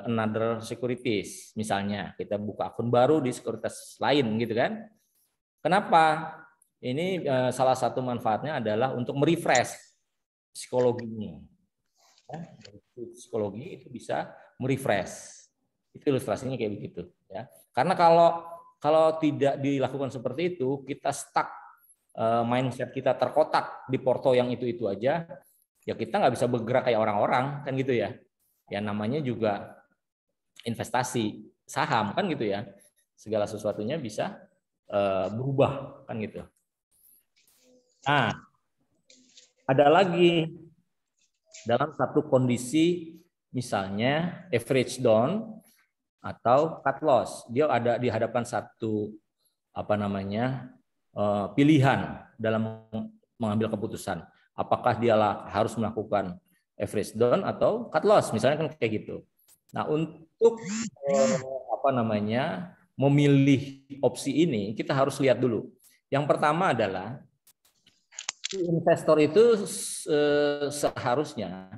Speaker 1: another securities, misalnya kita buka akun baru di sekuritas lain gitu kan. Kenapa? Ini salah satu manfaatnya adalah untuk merefresh psikologinya. Ya, psikologi itu bisa merefresh. Itu ilustrasinya kayak begitu. Ya. Karena kalau tidak dilakukan seperti itu, kita stuck, mindset kita terkotak di porto yang itu aja, ya kita nggak bisa bergerak kayak orang-orang kan gitu ya. Ya namanya juga investasi saham kan gitu ya. Segala sesuatunya bisa berubah kan gitu. Nah, ada lagi dalam satu kondisi misalnya average down atau cut loss, dia ada dihadapkan satu pilihan dalam mengambil keputusan. Apakah dia harus melakukan average down atau cut loss, misalnya kan kayak gitu. Nah, untuk memilih opsi ini kita harus lihat dulu. Yang pertama adalah investor itu seharusnya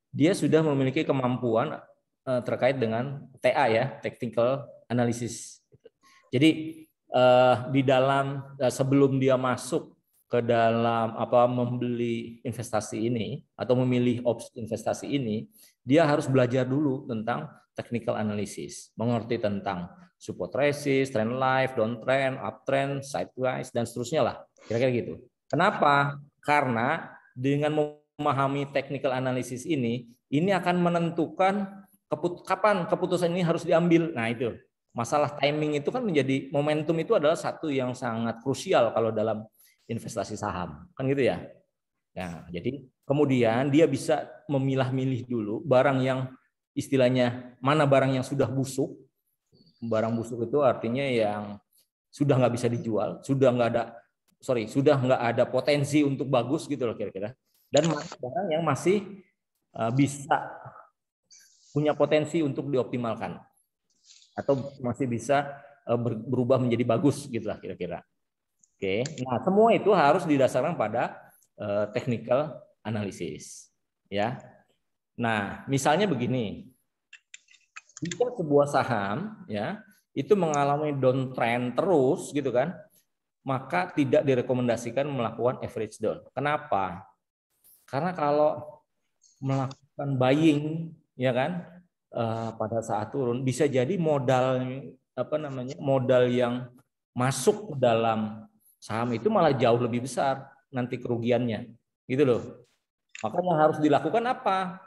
Speaker 1: dia sudah memiliki kemampuan terkait dengan TA ya, technical analysis. Jadi di dalam sebelum dia masuk ke dalam membeli investasi ini atau memilih opsi investasi ini, dia harus belajar dulu tentang technical analysis, mengerti tentang support resist, trend line, downtrend, uptrend, sideways dan seterusnya lah, kira-kira gitu. Kenapa? Karena dengan memahami technical analysis ini akan menentukan kapan keputusan ini harus diambil. Nah itu masalah timing itu kan menjadi momentum, itu adalah satu yang sangat krusial kalau dalam investasi saham kan gitu ya. Nah jadi kemudian dia bisa memilah-milih dulu barang yang istilahnya mana barang yang sudah busuk. Barang busuk itu artinya yang sudah nggak bisa dijual, sudah nggak ada potensi untuk bagus gitu loh kira-kira. Dan barang yang masih bisa punya potensi untuk dioptimalkan atau masih bisa berubah menjadi bagus gitulah kira-kira. Oke, nah semua itu harus didasarkan pada technical analysis, ya. Nah, misalnya begini, jika sebuah saham ya itu mengalami downtrend terus gitu kan, maka tidak direkomendasikan melakukan average down. Kenapa? Karena kalau melakukan buying ya kan pada saat turun bisa jadi modal yang masuk ke dalam saham itu malah jauh lebih besar nanti kerugiannya gitu loh. Maka yang harus dilakukan apa?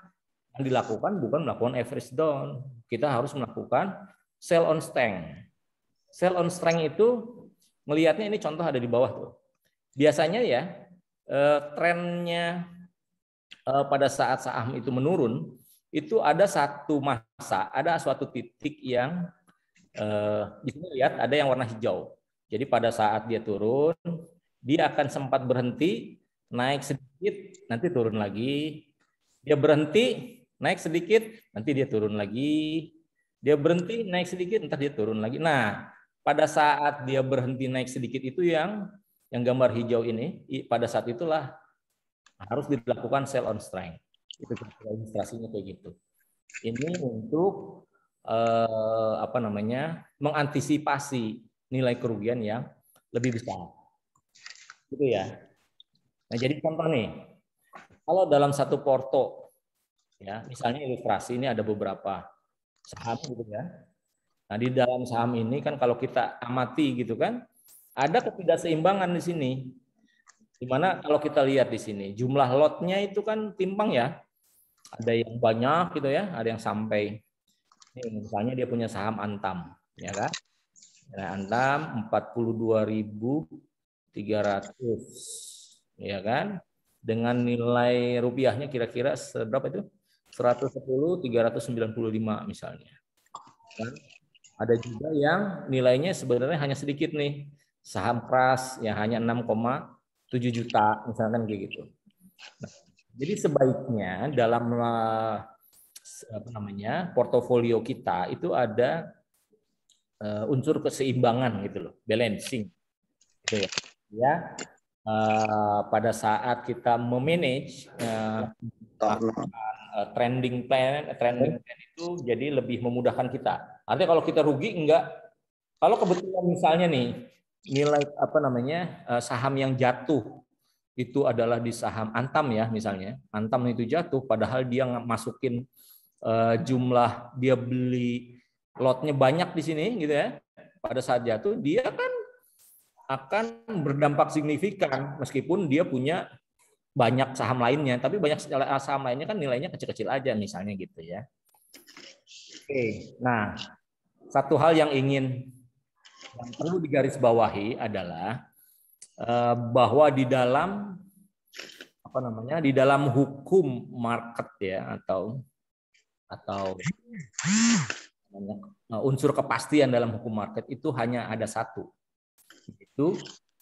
Speaker 1: Yang dilakukan bukan melakukan average down, kita harus melakukan sell on strength. Sell on strength itu melihatnya ini contoh ada di bawah tuh. Biasanya ya trennya pada saat saham itu menurun, itu ada satu masa, ada suatu titik yang di sini lihat ada yang warna hijau. Jadi pada saat dia turun, dia akan sempat berhenti, naik sedikit, nanti turun lagi. Dia berhenti, naik sedikit, nanti dia turun lagi. Dia berhenti, naik sedikit, entar dia turun lagi. Nah, pada saat dia berhenti naik sedikit itu yang gambar hijau ini, pada saat itulah harus dilakukan sell on strength. Itu ilustrasinya kayak gitu. Ini untuk mengantisipasi nilai kerugian yang lebih besar. Gitu ya. Nah, jadi contoh nih, kalau dalam satu porto, ya, misalnya ilustrasi ini ada beberapa saham gitu ya. Nah, di dalam saham ini kan kalau kita amati gitu kan, ada ketidakseimbangan di sini. Dimana kalau kita lihat di sini, jumlah lotnya itu kan timpang ya. Ada yang banyak gitu ya, ada yang sampai, ini misalnya dia punya saham Antam, ya kan? Nah, Antam 42.300, ya kan? Dengan nilai rupiahnya kira-kira seberapa itu? 110.395 misalnya. Kan? Ada juga yang nilainya sebenarnya hanya sedikit nih. Saham Pras yang hanya 6,7 juta misalkan kayak gitu. Nah, jadi sebaiknya dalam portofolio kita itu ada unsur keseimbangan gitu loh, balancing gitu ya. Ya, pada saat kita memanage trending plan itu jadi lebih memudahkan kita. Nanti kalau kita rugi enggak, kalau kebetulan misalnya nih nilai saham yang jatuh itu adalah di saham Antam ya misalnya, Antam itu jatuh padahal dia masukin jumlah dia beli lotnya banyak di sini gitu ya. Pada saat jatuh dia kan akan berdampak signifikan meskipun dia punya banyak saham lainnya, tapi banyak saham lainnya kan nilainya kecil-kecil aja misalnya gitu ya. Oke, nah satu hal yang perlu digarisbawahi adalah bahwa di dalam di dalam hukum market ya atau unsur kepastian dalam hukum market itu hanya ada satu, yaitu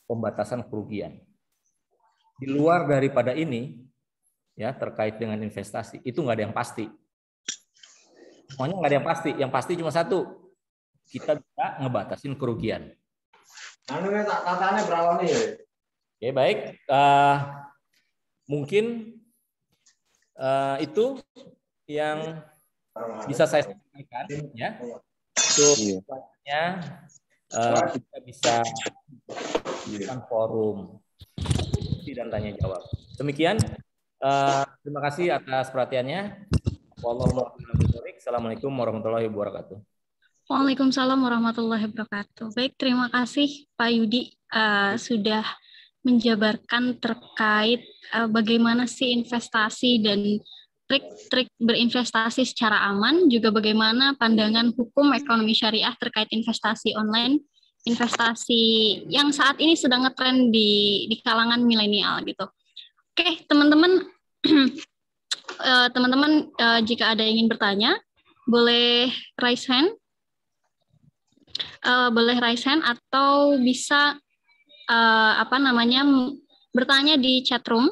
Speaker 1: pembatasan kerugian. Di luar daripada ini, ya terkait dengan investasi itu nggak ada yang pasti. Semuanya nggak ada yang pasti. Yang pasti cuma satu, kita bisa ngebatasin kerugian.
Speaker 3: Katanya berapa nih?
Speaker 1: Oke, baik. Mungkin itu yang bisa saya sampaikan, ya. Itu kita bisa melakukan forum dan tanya jawab. Demikian, terima kasih atas perhatiannya. Assalamualaikum warahmatullahi wabarakatuh.
Speaker 2: Waalaikumsalam warahmatullahi wabarakatuh. Baik, terima kasih Pak Yudi sudah menjabarkan terkait bagaimana sih investasi dan trik-trik berinvestasi secara aman, juga bagaimana pandangan hukum ekonomi syariah terkait investasi online, investasi yang saat ini sedang ngetren di kalangan milenial gitu. Oke, teman-teman, jika ada yang ingin bertanya, boleh raise hand, atau bisa bertanya di chat room.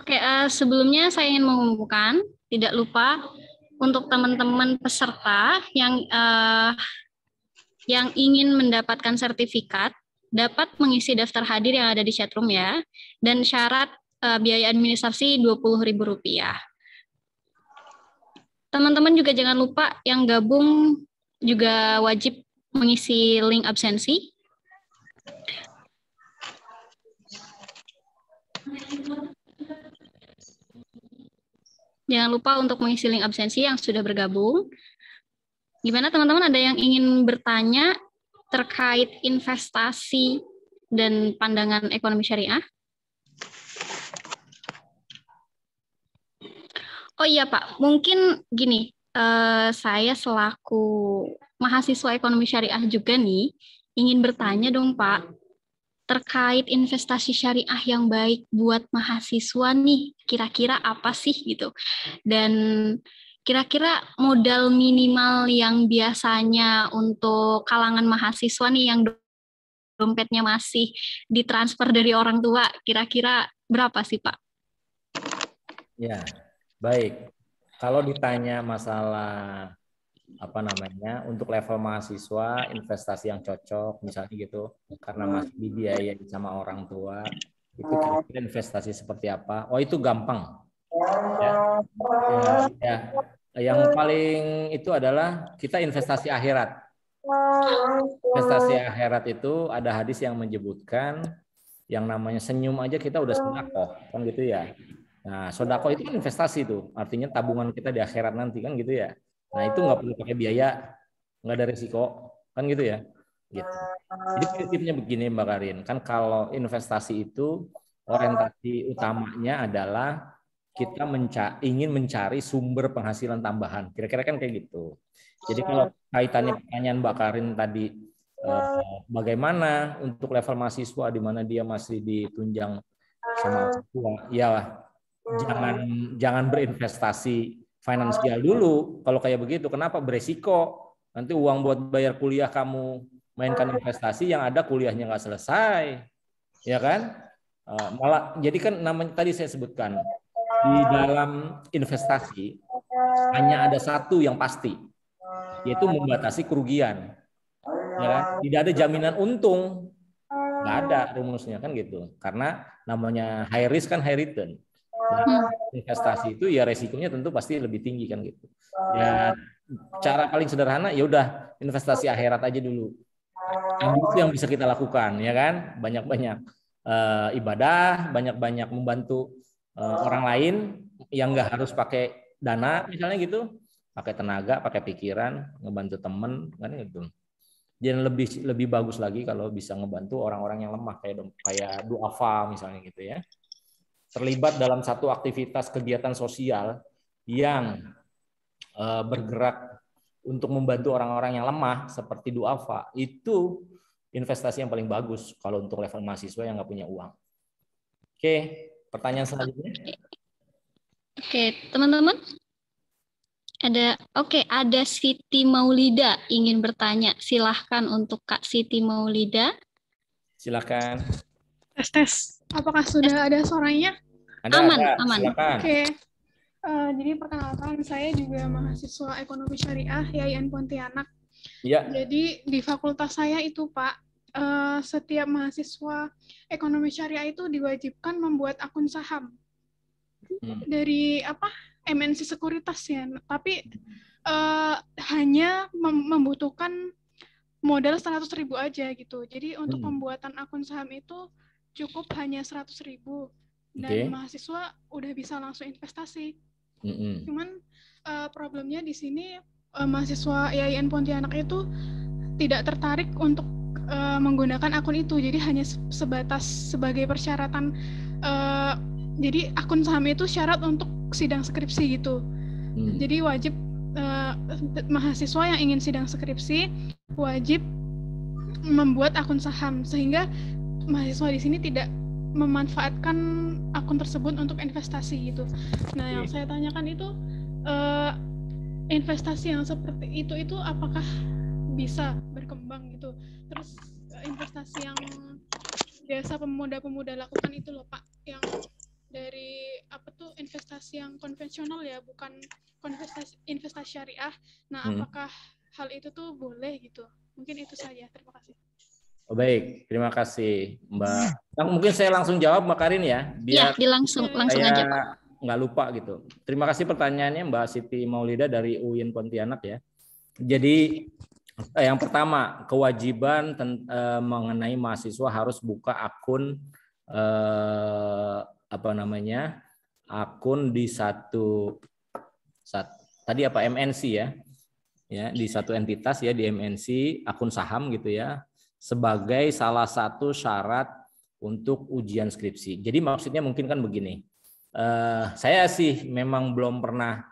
Speaker 2: Oke, sebelumnya saya ingin mengumumkan, tidak lupa untuk teman-teman peserta yang ingin mendapatkan sertifikat, dapat mengisi daftar hadir yang ada di chatroom ya, dan syarat biaya administrasi Rp20.000. Teman-teman juga jangan lupa yang gabung juga wajib mengisi link absensi. Jangan lupa untuk mengisi link absensi yang sudah bergabung. Gimana teman-teman, ada yang ingin bertanya terkait investasi dan pandangan ekonomi syariah? Oh iya Pak, mungkin gini, saya selaku mahasiswa ekonomi syariah juga nih, ingin bertanya dong Pak, terkait investasi syariah yang baik buat mahasiswa nih, kira-kira apa sih gitu? Dan kira-kira modal minimal yang biasanya untuk kalangan mahasiswa nih yang dompetnya masih ditransfer dari orang tua, kira-kira berapa sih Pak?
Speaker 1: Ya, baik. Kalau ditanya masalah apa namanya, untuk level mahasiswa investasi yang cocok misalnya gitu, karena masih dibiayai sama orang tua, itu kira-kira investasi seperti apa? Oh, itu gampang ya. Ya, yang paling itu adalah kita investasi akhirat. Investasi akhirat itu ada hadis yang menyebutkan yang namanya senyum aja kita udah sedekah kan gitu ya. Nah, sedekah itu kan investasi tuh, artinya tabungan kita di akhirat nanti kan gitu ya. Nah, itu nggak perlu pakai biaya, nggak ada risiko kan gitu ya. Gitu. Jadi prinsipnya begini Mbak Karin, kan kalau investasi itu orientasi utamanya adalah kita ingin mencari sumber penghasilan tambahan. Kira-kira kan kayak gitu. Jadi kalau kaitannya pertanyaan Mbak Karin tadi, bagaimana untuk level mahasiswa di mana dia masih ditunjang sama orang tua, ya jangan berinvestasi finansial dulu. Kalau kayak begitu, kenapa? Beresiko. Nanti uang buat bayar kuliah kamu mainkan investasi, yang ada kuliahnya nggak selesai, ya kan? Malah jadi kan namanya tadi saya sebutkan, di dalam investasi hanya ada satu yang pasti, yaitu membatasi kerugian. Ya kan? Tidak ada jaminan untung, nggak ada rumusnya kan gitu. Karena namanya high risk kan high return. Dan investasi itu ya resikonya tentu pasti lebih tinggi kan gitu. Ya cara paling sederhana ya udah investasi akhirat aja dulu. Itu yang bisa kita lakukan ya kan, banyak-banyak ibadah, banyak-banyak membantu orang lain yang nggak harus pakai dana misalnya gitu, pakai tenaga, pakai pikiran, ngebantu temen kan gitu. Dan lebih bagus lagi kalau bisa ngebantu orang-orang yang lemah kayak duafa misalnya gitu ya. Terlibat dalam satu aktivitas kegiatan sosial yang bergerak untuk membantu orang-orang yang lemah seperti duafa, itu investasi yang paling bagus kalau untuk level mahasiswa yang nggak punya uang. Oke, pertanyaan selanjutnya.
Speaker 2: Oke, teman-teman. Ada Siti Maulida ingin bertanya. Silahkan untuk Kak Siti Maulida.
Speaker 1: Silakan.
Speaker 4: Tes. Apakah sudah ada suaranya?
Speaker 2: Aman.
Speaker 1: Silakan.
Speaker 4: Oke. Jadi perkenalkan, saya juga mahasiswa ekonomi syariah YAIN Pontianak.
Speaker 1: Ya.
Speaker 4: Jadi di fakultas saya itu Pak, setiap mahasiswa ekonomi syariah itu diwajibkan membuat akun saham dari MNC Sekuritas ya, tapi hanya membutuhkan modal 100.000 aja gitu. Jadi untuk pembuatan akun saham itu cukup hanya 100.000 dan mahasiswa udah bisa langsung investasi. Cuman problemnya di sini mahasiswa YAIN Pontianak itu tidak tertarik untuk menggunakan akun itu. Jadi hanya sebatas sebagai persyaratan. Jadi akun saham itu syarat untuk sidang skripsi gitu. Jadi wajib mahasiswa yang ingin sidang skripsi wajib membuat akun saham, sehingga mahasiswa di sini tidak memanfaatkan akun tersebut untuk investasi gitu. Nah, yang saya tanyakan itu investasi yang seperti itu apakah bisa berkembang gitu? Terus investasi yang biasa pemuda-pemuda lakukan itu loh Pak, yang dari investasi yang konvensional ya, bukan investasi syariah. Nah, apakah hal itu tuh boleh gitu? Mungkin itu saja. Terima kasih.
Speaker 1: Oh, baik, terima kasih Mbak. Mungkin saya langsung jawab Mbak Karin ya, biar
Speaker 2: langsung aja Pak.
Speaker 1: Nggak lupa gitu. Terima kasih pertanyaannya Mbak Siti Maulida dari UIN Pontianak ya. Jadi yang pertama, kewajiban mengenai mahasiswa harus buka akun akun di MNC ya, di satu entitas ya, di MNC, akun saham gitu ya, sebagai salah satu syarat untuk ujian skripsi. Jadi maksudnya mungkin kan begini, saya sih memang belum pernah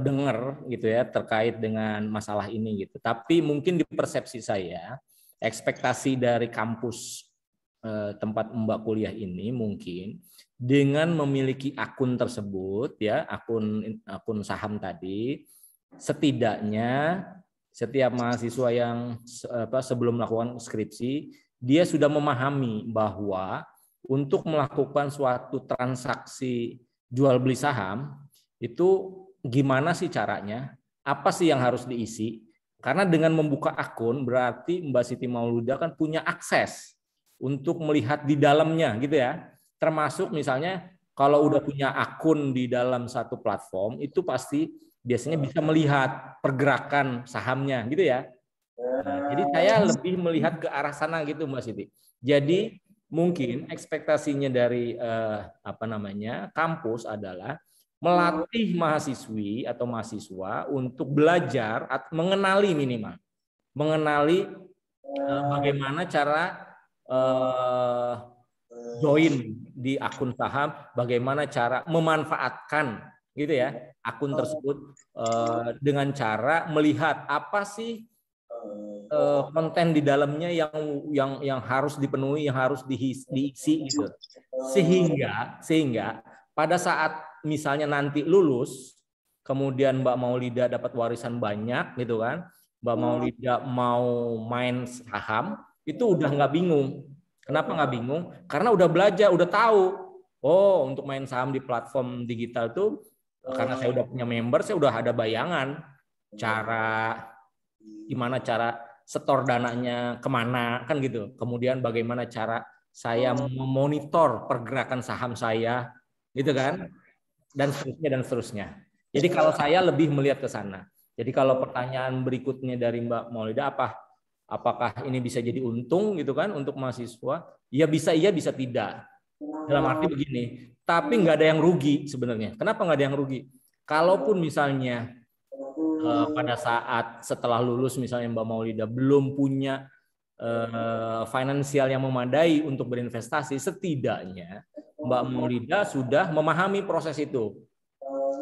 Speaker 1: dengar gitu ya terkait dengan masalah ini gitu, tapi mungkin di persepsi saya, ekspektasi dari kampus tempat Mbak kuliah ini mungkin dengan memiliki akun tersebut ya, akun saham tadi, setidaknya setiap mahasiswa yang sebelum melakukan skripsi dia sudah memahami bahwa untuk melakukan suatu transaksi jual beli saham itu gimana sih caranya, apa sih yang harus diisi. Karena dengan membuka akun berarti Mbak Siti Mauluda kan punya akses untuk melihat di dalamnya gitu ya. Termasuk misalnya kalau udah punya akun di dalam satu platform itu pasti biasanya bisa melihat pergerakan sahamnya gitu ya. Nah, jadi saya lebih melihat ke arah sana gitu Mbak Siti. Jadi mungkin ekspektasinya dari kampus adalah melatih mahasiswi atau mahasiswa untuk belajar atau mengenali bagaimana cara join di akun saham, bagaimana cara memanfaatkan gitu ya akun tersebut dengan cara melihat apa sih konten di dalamnya yang harus dipenuhi, yang harus diisi gitu. Sehingga pada saat misalnya nanti lulus, kemudian Mbak Maulida dapat warisan banyak gitu kan, Mbak Maulida mau main saham, itu udah nggak bingung. Kenapa nggak bingung? Karena udah belajar, udah tahu. Oh, untuk main saham di platform digital tuh, karena saya udah punya member, saya udah ada bayangan gimana cara setor dananya kemana kan gitu. Kemudian bagaimana cara saya memonitor pergerakan saham saya, gitu kan, dan seterusnya. Jadi kalau saya lebih melihat ke sana. Jadi kalau pertanyaan berikutnya dari Mbak Maulida apakah ini bisa jadi untung gitu kan untuk mahasiswa? Ya bisa iya, bisa tidak. Dalam arti begini, tapi nggak ada yang rugi sebenarnya. Kenapa nggak ada yang rugi? Kalaupun misalnya pada saat setelah lulus misalnya Mbak Maulida belum punya finansial yang memadai untuk berinvestasi, setidaknya Mbak Maulida sudah memahami proses itu,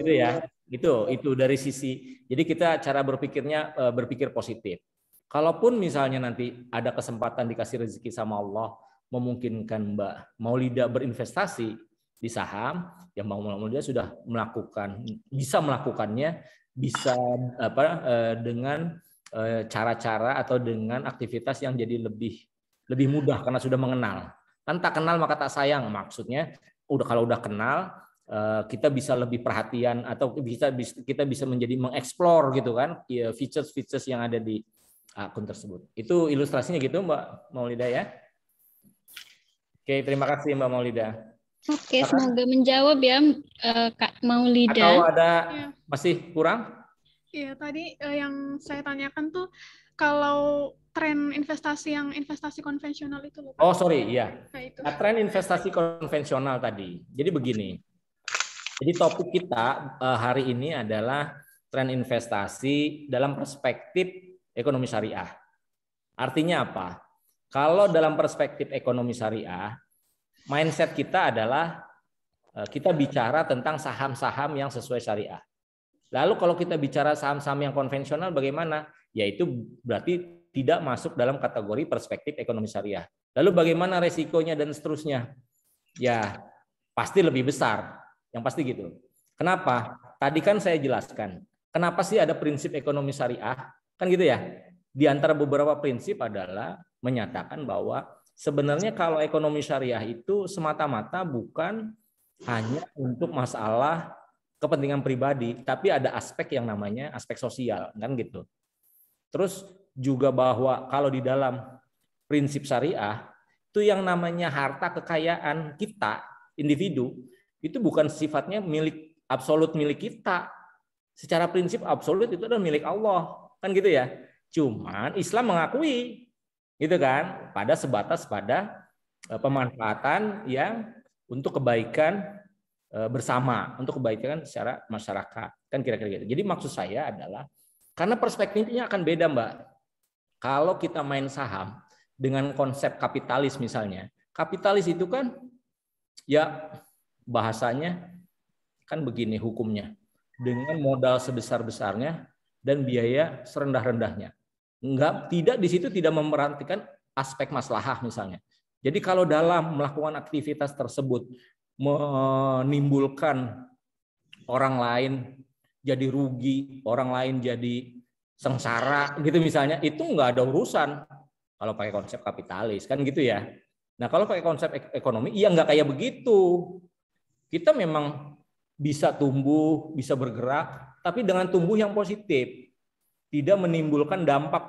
Speaker 1: gitu ya. Itu dari sisi. Jadi kita cara berpikirnya berpikir positif. Kalaupun misalnya nanti ada kesempatan dikasih rezeki sama Allah, memungkinkan Mbak Maulida berinvestasi di saham, ya Mbak Maulida sudah bisa melakukannya, bisa dengan cara-cara atau dengan aktivitas yang jadi lebih mudah karena sudah mengenal. Kan tak kenal maka tak sayang, maksudnya kalau udah kenal kita bisa lebih perhatian atau kita bisa menjadi mengeksplor gitu kan features yang ada di akun tersebut. Itu ilustrasinya gitu Mbak Maulida ya. Oke, terima kasih Mbak Maulida.
Speaker 5: Oke, semoga menjawab ya Kak Maulida.
Speaker 1: Atau ada masih kurang?
Speaker 4: Iya, tadi yang saya tanyakan tuh kalau tren investasi yang investasi konvensional itu loh, Pak.
Speaker 1: Oh, sorry, iya.
Speaker 4: Nah,
Speaker 1: tren investasi konvensional tadi. Jadi begini. Jadi topik kita hari ini adalah tren investasi dalam perspektif ekonomi syariah. Artinya apa? Kalau dalam perspektif ekonomi syariah, mindset kita adalah kita bicara tentang saham-saham yang sesuai syariah. Lalu kalau kita bicara saham-saham yang konvensional bagaimana? Yaitu berarti tidak masuk dalam kategori perspektif ekonomi syariah. Lalu bagaimana resikonya dan seterusnya? Ya pasti lebih besar. Yang pasti gitu. Kenapa? Tadi kan saya jelaskan. Kenapa sih ada prinsip ekonomi syariah? Kan gitu ya. Di antara beberapa prinsip adalah menyatakan bahwa sebenarnya kalau ekonomi syariah itu semata-mata bukan hanya untuk masalah kepentingan pribadi, tapi ada aspek yang namanya aspek sosial, kan gitu. Terus juga bahwa kalau di dalam prinsip syariah itu yang namanya harta kekayaan kita, individu, itu bukan sifatnya absolut milik kita. Secara prinsip absolut itu adalah milik Allah, kan gitu ya. Cuman Islam mengakui, gitu kan, pada sebatas pada pemanfaatan yang untuk kebaikan bersama, untuk kebaikan secara masyarakat, kan kira-kira gitu. Jadi maksud saya adalah karena perspektifnya akan beda Mbak. Kalau kita main saham dengan konsep kapitalis misalnya, kapitalis itu kan ya bahasanya kan begini hukumnya, dengan modal sebesar-besarnya dan biaya serendah-rendahnya. Tidak di situ tidak memerhatikan aspek maslahah misalnya. Jadi kalau dalam melakukan aktivitas tersebut menimbulkan orang lain jadi rugi, orang lain jadi sengsara gitu misalnya, itu nggak ada urusan kalau pakai konsep kapitalis kan gitu ya. Nah kalau pakai konsep ekonomi, iya nggak kayak begitu. Kita memang bisa tumbuh, bisa bergerak, tapi dengan tumbuh yang positif, tidak menimbulkan dampak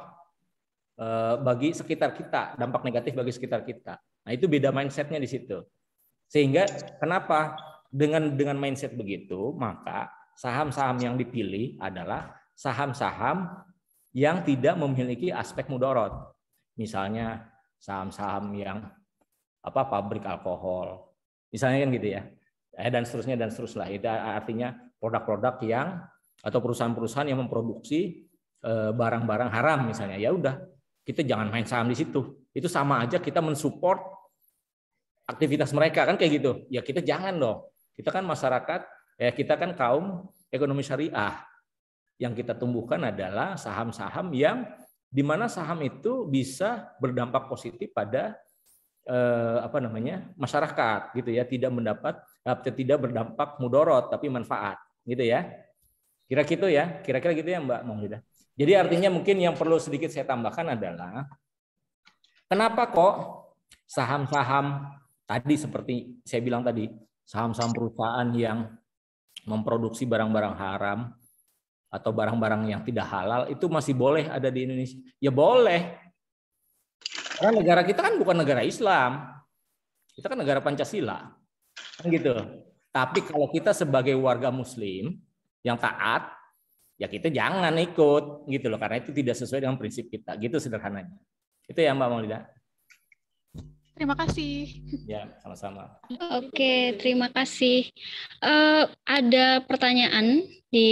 Speaker 1: bagi sekitar kita, dampak negatif bagi sekitar kita. Nah, itu beda mindsetnya di situ. Sehingga kenapa dengan mindset begitu, maka saham-saham yang dipilih adalah saham-saham yang tidak memiliki aspek mudorot. Misalnya saham-saham yang pabrik alkohol, misalnya kan gitu ya, dan seterusnya. Itu artinya produk-produk yang atau perusahaan-perusahaan yang memproduksi barang-barang haram misalnya. Ya udah, kita jangan main saham di situ. Itu sama aja kita mensupport aktivitas mereka kan kayak gitu. Ya kita jangan dong. Kita kan masyarakat, kita kan kaum ekonomi syariah. Yang kita tumbuhkan adalah saham-saham yang di mana saham itu bisa berdampak positif pada masyarakat gitu ya, tidak berdampak mudorot tapi manfaat gitu ya. Kira-kira gitu ya Mbak Maulida. Jadi artinya mungkin yang perlu sedikit saya tambahkan adalah kenapa kok saham-saham tadi seperti saya bilang tadi, saham-saham perusahaan yang memproduksi barang-barang haram atau barang-barang yang tidak halal itu masih boleh ada di Indonesia? Ya boleh. Karena negara kita kan bukan negara Islam. Kita kan negara Pancasila. Kan gitu. Tapi kalau kita sebagai warga muslim yang taat, ya kita jangan ikut gitu loh, karena itu tidak sesuai dengan prinsip kita. Gitu sederhananya. Itu ya Mbak Maulida.
Speaker 4: Terima kasih.
Speaker 1: Ya, sama-sama.
Speaker 5: Oke, terima kasih. Ada pertanyaan di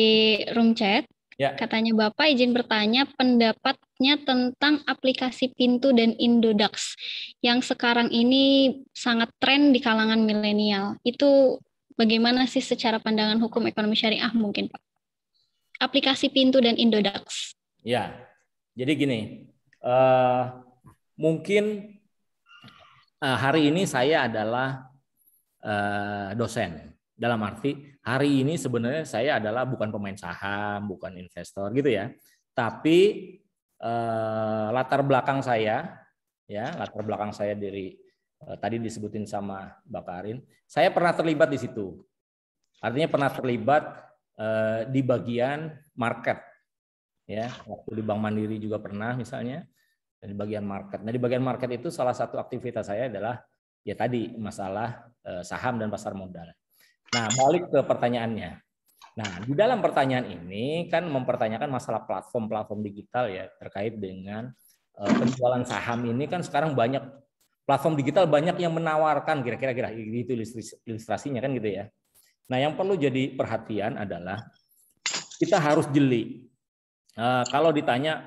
Speaker 5: room chat.
Speaker 1: Ya.
Speaker 5: Katanya Bapak izin bertanya pendapatnya tentang aplikasi Pintu dan Indodax yang sekarang ini sangat tren di kalangan milenial. Itu bagaimana sih secara pandangan hukum ekonomi syariah mungkin Pak? Aplikasi Pintu dan Indodax.
Speaker 1: Ya, jadi gini, mungkin hari ini saya adalah dosen. Dalam arti hari ini sebenarnya saya adalah bukan pemain saham, bukan investor gitu ya. Tapi latar belakang saya dari tadi disebutin sama Mbak Karin, saya pernah terlibat di situ. Artinya pernah terlibat di bagian market, ya. Waktu di Bank Mandiri juga pernah misalnya di bagian market. Nah di bagian market itu salah satu aktivitas saya adalah ya tadi masalah saham dan pasar modal. Nah, balik ke pertanyaannya. Nah, di dalam pertanyaan ini kan mempertanyakan masalah platform-platform digital ya terkait dengan penjualan saham ini kan sekarang banyak platform digital banyak yang menawarkan kira-kira gitu ilustrasinya kan gitu ya. Nah, yang perlu jadi perhatian adalah kita harus jeli. Kalau ditanya,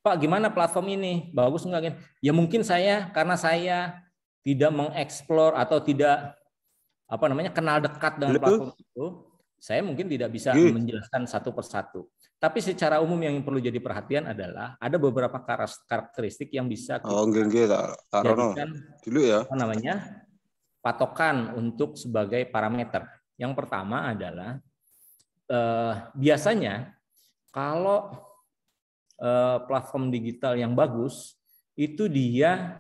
Speaker 1: Pak, gimana platform ini? Bagus enggak? Ya mungkin karena saya tidak mengeksplor atau tidak kenal dekat dengan platform itu, saya mungkin tidak bisa menjelaskan satu persatu. Tapi secara umum yang perlu jadi perhatian adalah ada beberapa karakteristik yang bisa kita jadikan patokan untuk sebagai parameter. Yang pertama adalah biasanya kalau platform digital yang bagus itu dia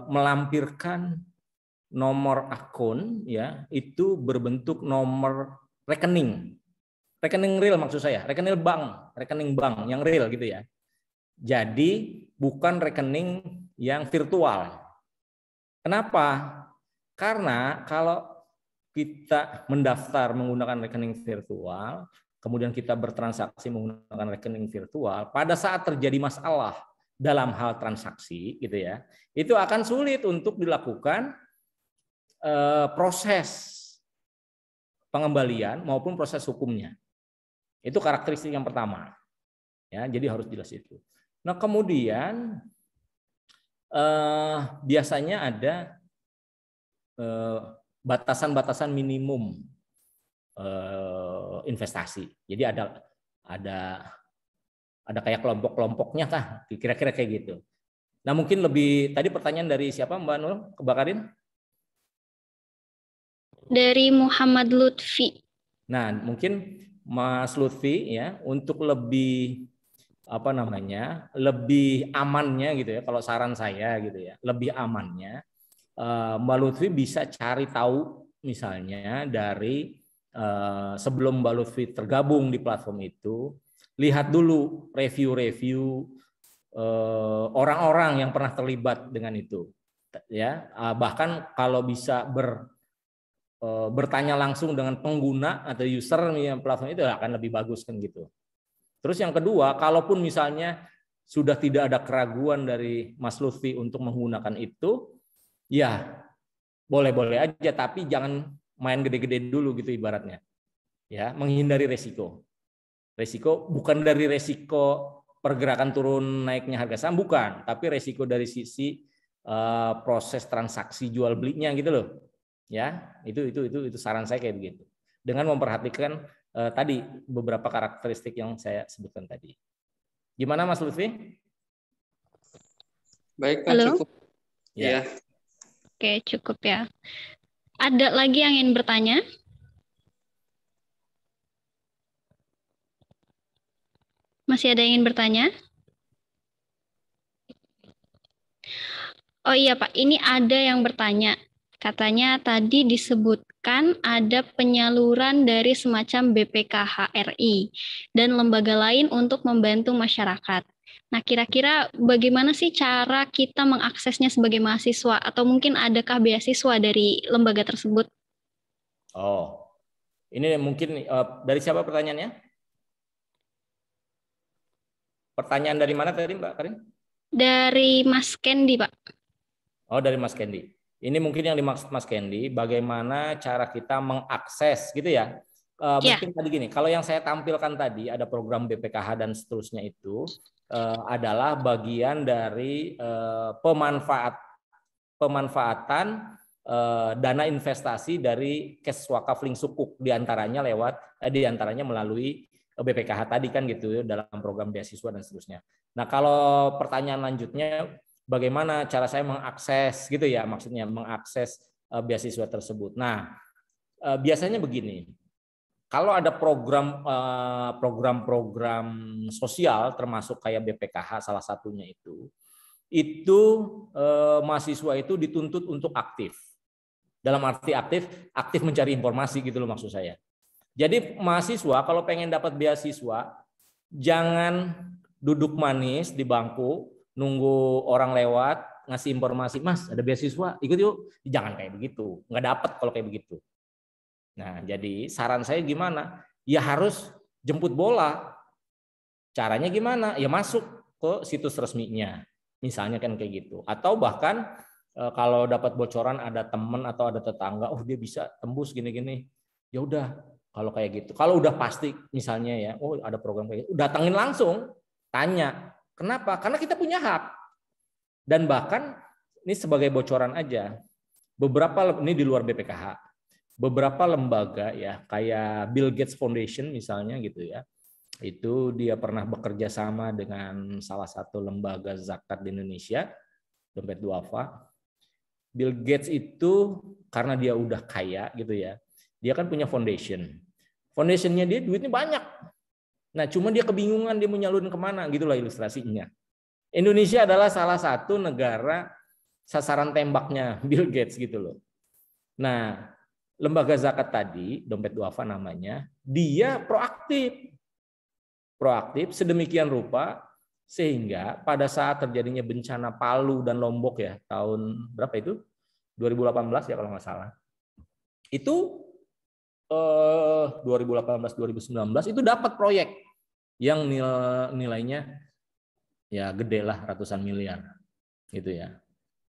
Speaker 1: melampirkan nomor akun ya itu berbentuk nomor rekening real maksud saya, rekening bank yang real gitu ya. Jadi bukan rekening yang virtual. Kenapa? Karena kalau kita mendaftar menggunakan rekening virtual, kemudian kita bertransaksi menggunakan rekening virtual, pada saat terjadi masalah dalam hal transaksi gitu ya, itu akan sulit untuk dilakukan proses pengembalian maupun proses hukumnya. Itu karakteristik yang pertama. Ya, jadi harus jelas itu. Nah, kemudian biasanya ada batasan-batasan minimum investasi. Jadi ada kayak kelompok-kelompoknya kah? Kira-kira kayak gitu. Nah, mungkin lebih tadi pertanyaan dari siapa Mbak Nur? Kebakarin?
Speaker 5: Dari Muhammad Lutfi.
Speaker 1: Nah, mungkin Mas Lutfi ya untuk lebih lebih amannya gitu ya. Kalau saran saya gitu ya, lebih amannya Mbak Lutfi bisa cari tahu misalnya dari sebelum Mbak Lutfi tergabung di platform itu, lihat dulu review-review orang-orang yang pernah terlibat dengan itu, ya. Bahkan kalau bisa bertanya langsung dengan pengguna atau user yang platform itu akan lebih bagus kan gitu. Terus yang kedua, kalaupun misalnya sudah tidak ada keraguan dari Mas Lutfi untuk menggunakan itu, ya boleh-boleh aja, tapi jangan main gede-gede dulu gitu ibaratnya. Ya, menghindari resiko. Resiko bukan dari resiko pergerakan turun naiknya harga saham, bukan, tapi resiko dari sisi proses transaksi jual belinya gitu loh. Ya, itu saran saya kayak begitu. Dengan memperhatikan tadi beberapa karakteristik yang saya sebutkan tadi. Gimana Mas Lutfi?
Speaker 6: Baik, Pak,
Speaker 5: Halo?
Speaker 6: cukup. Ya.
Speaker 5: Oke, cukup ya. Ada lagi yang ingin bertanya? Masih ada yang ingin bertanya? Oh iya Pak, ini ada yang bertanya. Katanya tadi disebutkan ada penyaluran dari semacam BPKH RI dan lembaga lain untuk membantu masyarakat. Nah, kira-kira bagaimana sih cara kita mengaksesnya sebagai mahasiswa? Atau mungkin adakah beasiswa dari lembaga tersebut?
Speaker 1: Oh, ini mungkin dari siapa pertanyaannya? Pertanyaan dari mana tadi Mbak Karin?
Speaker 5: Dari Mas Kendi, Pak.
Speaker 1: Oh, dari Mas Kendi. Ini mungkin yang dimaksud Mas Kendi, bagaimana cara kita mengakses gitu ya. Mungkin tadi gini, kalau yang saya tampilkan tadi ada program BPKH dan seterusnya itu adalah bagian dari pemanfaatan dana investasi dari Kes Wakafling Sukuk, diantaranya melalui BPKH tadi kan gitu dalam program beasiswa dan seterusnya. Nah, kalau pertanyaan lanjutnya bagaimana cara saya mengakses gitu ya, maksudnya mengakses beasiswa tersebut. Nah, biasanya begini. Kalau ada program-program sosial termasuk kayak BPKH salah satunya itu mahasiswa itu dituntut untuk aktif. Dalam arti aktif mencari informasi gitu loh maksud saya. Jadi mahasiswa kalau pengen dapat beasiswa jangan duduk manis di bangku nunggu orang lewat ngasih informasi, Mas ada beasiswa ikut yuk. Jangan kayak begitu, nggak dapat kalau kayak begitu. Nah, jadi saran saya gimana? Ya harus jemput bola. Caranya gimana? Ya masuk ke situs resminya. Misalnya kan kayak gitu. Atau bahkan kalau dapat bocoran ada teman atau ada tetangga, oh dia bisa tembus gini-gini. Ya udah, kalau kayak gitu. Kalau udah pasti misalnya ya, oh ada program kayak gitu, datangin langsung, tanya. Kenapa? Karena kita punya hak. Dan bahkan ini sebagai bocoran aja. Ini di luar BPKH. Beberapa lembaga ya kayak Bill Gates Foundation misalnya gitu ya, itu dia pernah bekerja sama dengan salah satu lembaga zakat di Indonesia, Dompet Duafa. Bill Gates itu karena dia udah kaya gitu ya, dia kan punya foundation. Foundationnya dia duitnya banyak. Nah cuma dia kebingungan dia mau nyalurin kemana gitulah ilustrasinya. Indonesia adalah salah satu negara sasaran tembaknya Bill Gates gitu loh. Nah lembaga zakat tadi, Dompet Duafa namanya, dia proaktif sedemikian rupa sehingga pada saat terjadinya bencana Palu dan Lombok ya tahun berapa itu 2018 ya kalau nggak salah, itu 2018-2019 itu dapat proyek yang nilainya ya gede lah ratusan miliar gitu ya.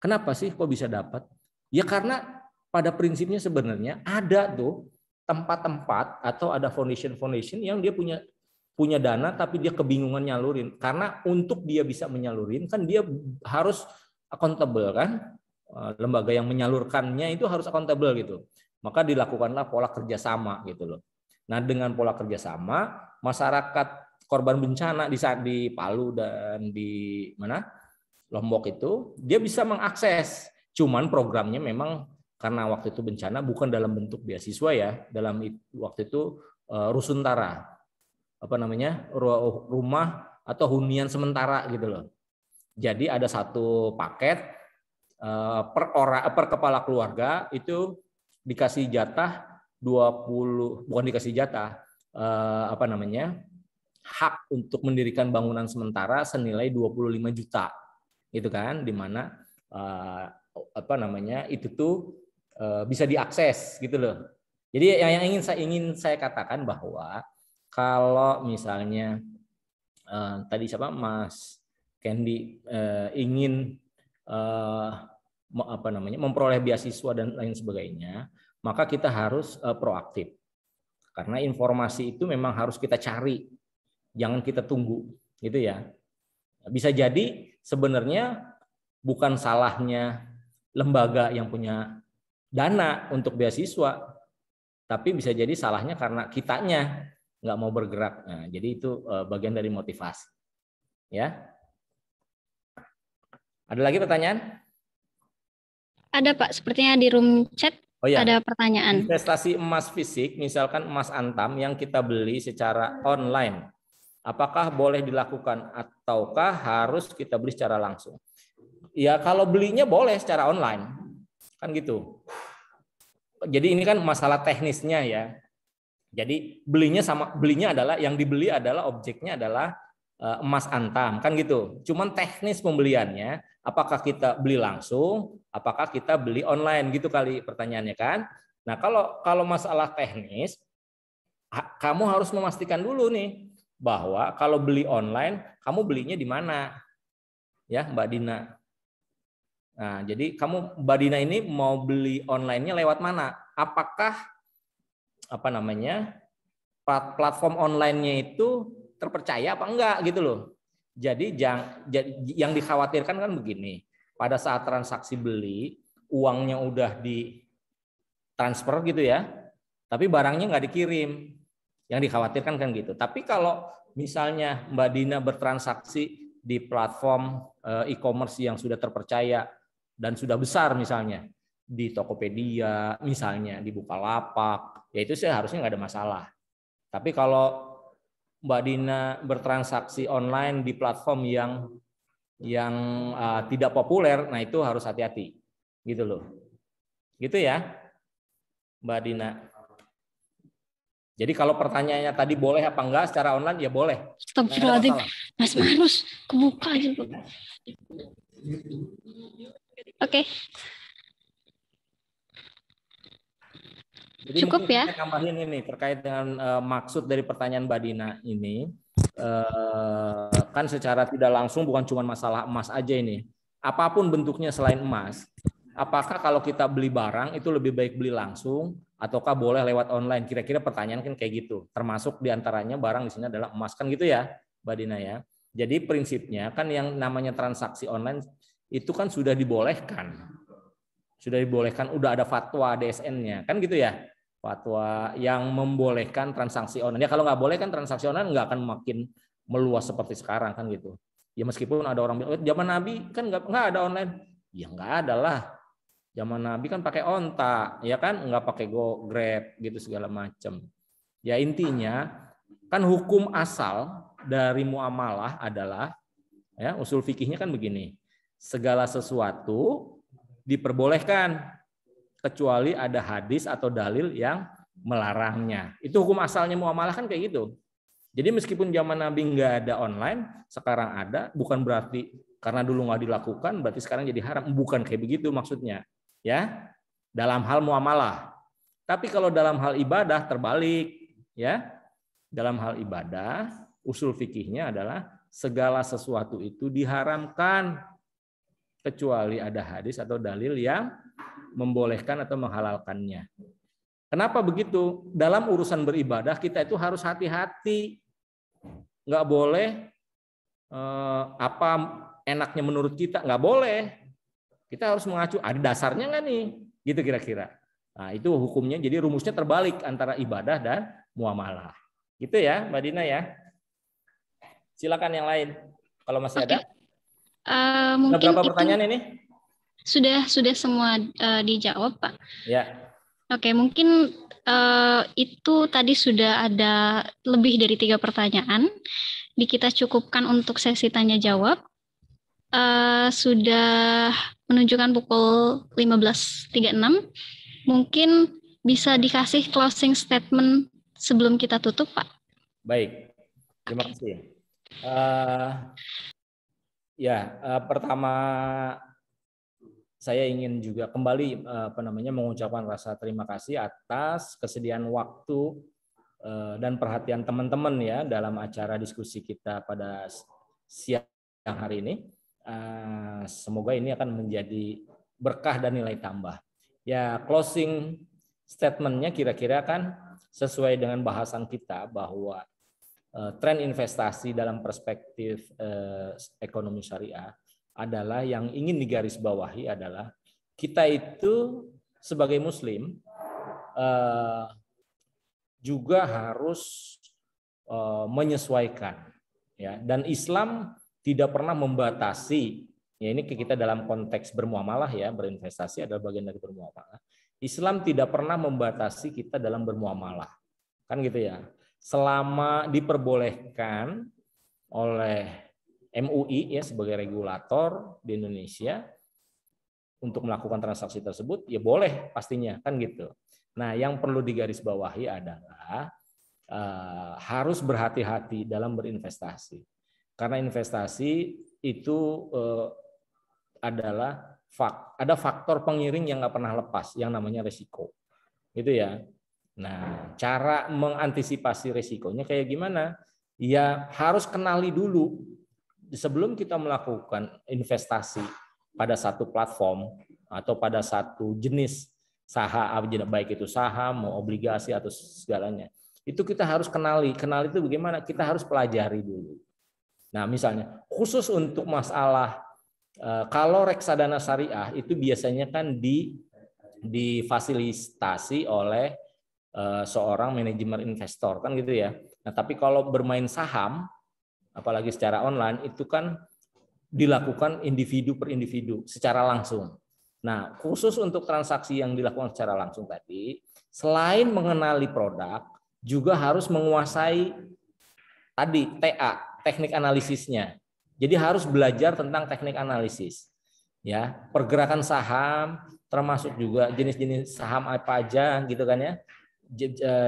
Speaker 1: Kenapa sih kok bisa dapat? Ya karena pada prinsipnya sebenarnya ada tuh tempat-tempat atau ada foundation yang dia punya dana tapi dia kebingungan nyalurin. Karena untuk dia bisa menyalurin kan dia harus accountable kan. Lembaga yang menyalurkannya itu harus accountable gitu. Maka dilakukanlah pola kerjasama gitu loh. Nah dengan pola kerjasama masyarakat korban bencana di saat di Palu dan di Lombok itu dia bisa mengakses. Cuman programnya memang karena waktu itu bencana bukan dalam bentuk beasiswa ya, dalam waktu itu rusuntara, rumah atau hunian sementara gitu loh. Jadi ada satu paket per kepala keluarga itu dikasih jatah bukan dikasih jatah, hak untuk mendirikan bangunan sementara senilai 25 juta, gitu kan, di mana itu tuh bisa diakses, gitu loh. Jadi yang ingin saya katakan bahwa kalau misalnya tadi Mas Candy ingin memperoleh beasiswa dan lain sebagainya, maka kita harus proaktif. Karena informasi itu memang harus kita cari, jangan kita tunggu, gitu ya. Bisa jadi sebenarnya bukan salahnya lembaga yang punya dana untuk beasiswa, tapi bisa jadi salahnya karena kitanya nggak mau bergerak. Nah, jadi itu bagian dari motivasi. Ya. Ada lagi pertanyaan?
Speaker 5: Ada Pak, sepertinya di room chat ada pertanyaan.
Speaker 1: Investasi emas fisik, misalkan emas antam yang kita beli secara online, apakah boleh dilakukan ataukah harus kita beli secara langsung? Ya kalau belinya boleh secara online, kan gitu. Jadi ini kan masalah teknisnya ya. Jadi belinya adalah yang dibeli adalah objeknya adalah emas antam, kan gitu. Cuman teknis pembeliannya, apakah kita beli langsung, apakah kita beli online, gitu kali pertanyaannya kan. Nah kalau masalah teknis, kamu harus memastikan dulu nih bahwa kalau beli online, kamu belinya di mana, ya Mbak Dina. Nah jadi Mbak Dina ini mau beli online-nya lewat mana? Apakah platform online-nya itu terpercaya apa enggak, gitu loh. Jadi yang dikhawatirkan kan begini, pada saat transaksi beli uangnya udah ditransfer gitu ya, tapi barangnya nggak dikirim, yang dikhawatirkan kan gitu. Tapi kalau misalnya Mbak Dina bertransaksi di platform e-commerce yang sudah terpercaya dan sudah besar, misalnya di Tokopedia, misalnya di Bukalapak, ya itu seharusnya nggak ada masalah. Tapi kalau Mbak Dina bertransaksi online di platform yang tidak populer, nah itu harus hati-hati, gitu loh. Gitu ya, Mbak Dina. Jadi kalau pertanyaannya tadi boleh apa enggak secara online, ya boleh.
Speaker 5: Astagfirullahaladzim, Mas Marus, kebuka aja. Oke.
Speaker 1: Jadi
Speaker 5: cukup ya.
Speaker 1: Saya tambahin ini terkait dengan maksud dari pertanyaan Mbak Dina ini, kan secara tidak langsung bukan cuma masalah emas aja ini. Apapun bentuknya selain emas, apakah kalau kita beli barang itu lebih baik beli langsung ataukah boleh lewat online? Kira-kira pertanyaan kan kayak gitu. Termasuk diantaranya barang di sini adalah emas, kan gitu ya, Mbak Dina ya. Jadi prinsipnya kan yang namanya transaksi online itu kan sudah dibolehkan. Sudah dibolehkan, udah ada fatwa DSN-nya, kan gitu ya. Fatwa yang membolehkan transaksi online. Ya kalau nggak boleh kan transaksi online nggak akan makin meluas seperti sekarang, kan gitu. Ya meskipun ada orang bilang, zaman Nabi kan nggak ada online. Ya nggak ada lah. Zaman Nabi kan pakai onta, ya kan, nggak pakai Grab gitu segala macam. Ya intinya kan hukum asal dari muamalah adalah, ya usul fikihnya kan begini, segala sesuatu diperbolehkan kecuali ada hadis atau dalil yang melarangnya. Itu hukum asalnya muamalah kan kayak gitu. Jadi meskipun zaman Nabi nggak ada online, sekarang ada, bukan berarti karena dulu nggak dilakukan berarti sekarang jadi haram. Bukan kayak begitu maksudnya, ya. Dalam hal muamalah. Tapi kalau dalam hal ibadah terbalik, ya. Dalam hal ibadah, usul fikihnya adalah segala sesuatu itu diharamkan kecuali ada hadis atau dalil yang membolehkan atau menghalalkannya. Kenapa begitu? Dalam urusan beribadah kita itu harus hati-hati. Nggak boleh apa enaknya menurut kita, nggak boleh. Kita harus mengacu, ada dasarnya nggak nih? Gitu kira-kira. Nah itu hukumnya, jadi rumusnya terbalik antara ibadah dan muamalah. Gitu ya Mbak Dina ya. Silakan yang lain. Kalau masih ada.
Speaker 5: Mungkin
Speaker 1: berapa pertanyaan ini?
Speaker 5: Sudah semua dijawab, Pak.
Speaker 1: Ya.
Speaker 5: Oke, mungkin itu tadi sudah ada lebih dari 3 pertanyaan. Kita cukupkan untuk sesi tanya jawab. Sudah menunjukkan pukul 15.36. Mungkin Bisa dikasih closing statement sebelum kita tutup, Pak?
Speaker 1: Baik, terima kasih. Pertama saya ingin juga kembali mengucapkan rasa terima kasih atas kesediaan waktu dan perhatian teman-teman ya dalam acara diskusi kita pada siang hari ini. Semoga ini akan menjadi berkah dan nilai tambah. Ya, closing statement-nya kira-kira kan sesuai dengan bahasan kita bahwa tren investasi dalam perspektif ekonomi syariah adalah yang ingin digarisbawahi adalah kita itu sebagai muslim juga harus menyesuaikan ya, dan Islam tidak pernah membatasi ya, ini kita dalam konteks bermuamalah ya, berinvestasi adalah bagian dari bermuamalah. Islam tidak pernah membatasi kita dalam bermuamalah kan gitu ya, selama diperbolehkan oleh MUI ya sebagai regulator di Indonesia untuk melakukan transaksi tersebut ya boleh pastinya kan gitu. Nah, yang perlu digarisbawahi adalah harus berhati-hati dalam berinvestasi. Karena investasi itu adalah ada faktor pengiring yang nggak pernah lepas yang namanya risiko. Gitu ya. Nah, cara mengantisipasi risikonya kayak gimana? Ya harus kenali dulu sebelum kita melakukan investasi pada satu platform atau pada satu jenis saham, baik itu saham, mau obligasi atau segalanya, itu kita harus kenali. Kenali itu bagaimana? Kita harus pelajari dulu. Nah, misalnya khusus untuk masalah kalau reksadana syariah itu biasanya kan difasilitasi oleh seorang manajemen investor kan gitu ya. Nah, tapi kalau bermain saham apalagi secara online itu kan dilakukan individu per individu secara langsung. Nah, khusus untuk transaksi yang dilakukan secara langsung tadi, selain mengenali produk, juga harus menguasai tadi TA, teknik analisisnya. Jadi harus belajar tentang teknik analisis. Ya, pergerakan saham, termasuk juga jenis-jenis saham apa aja gitu kan ya.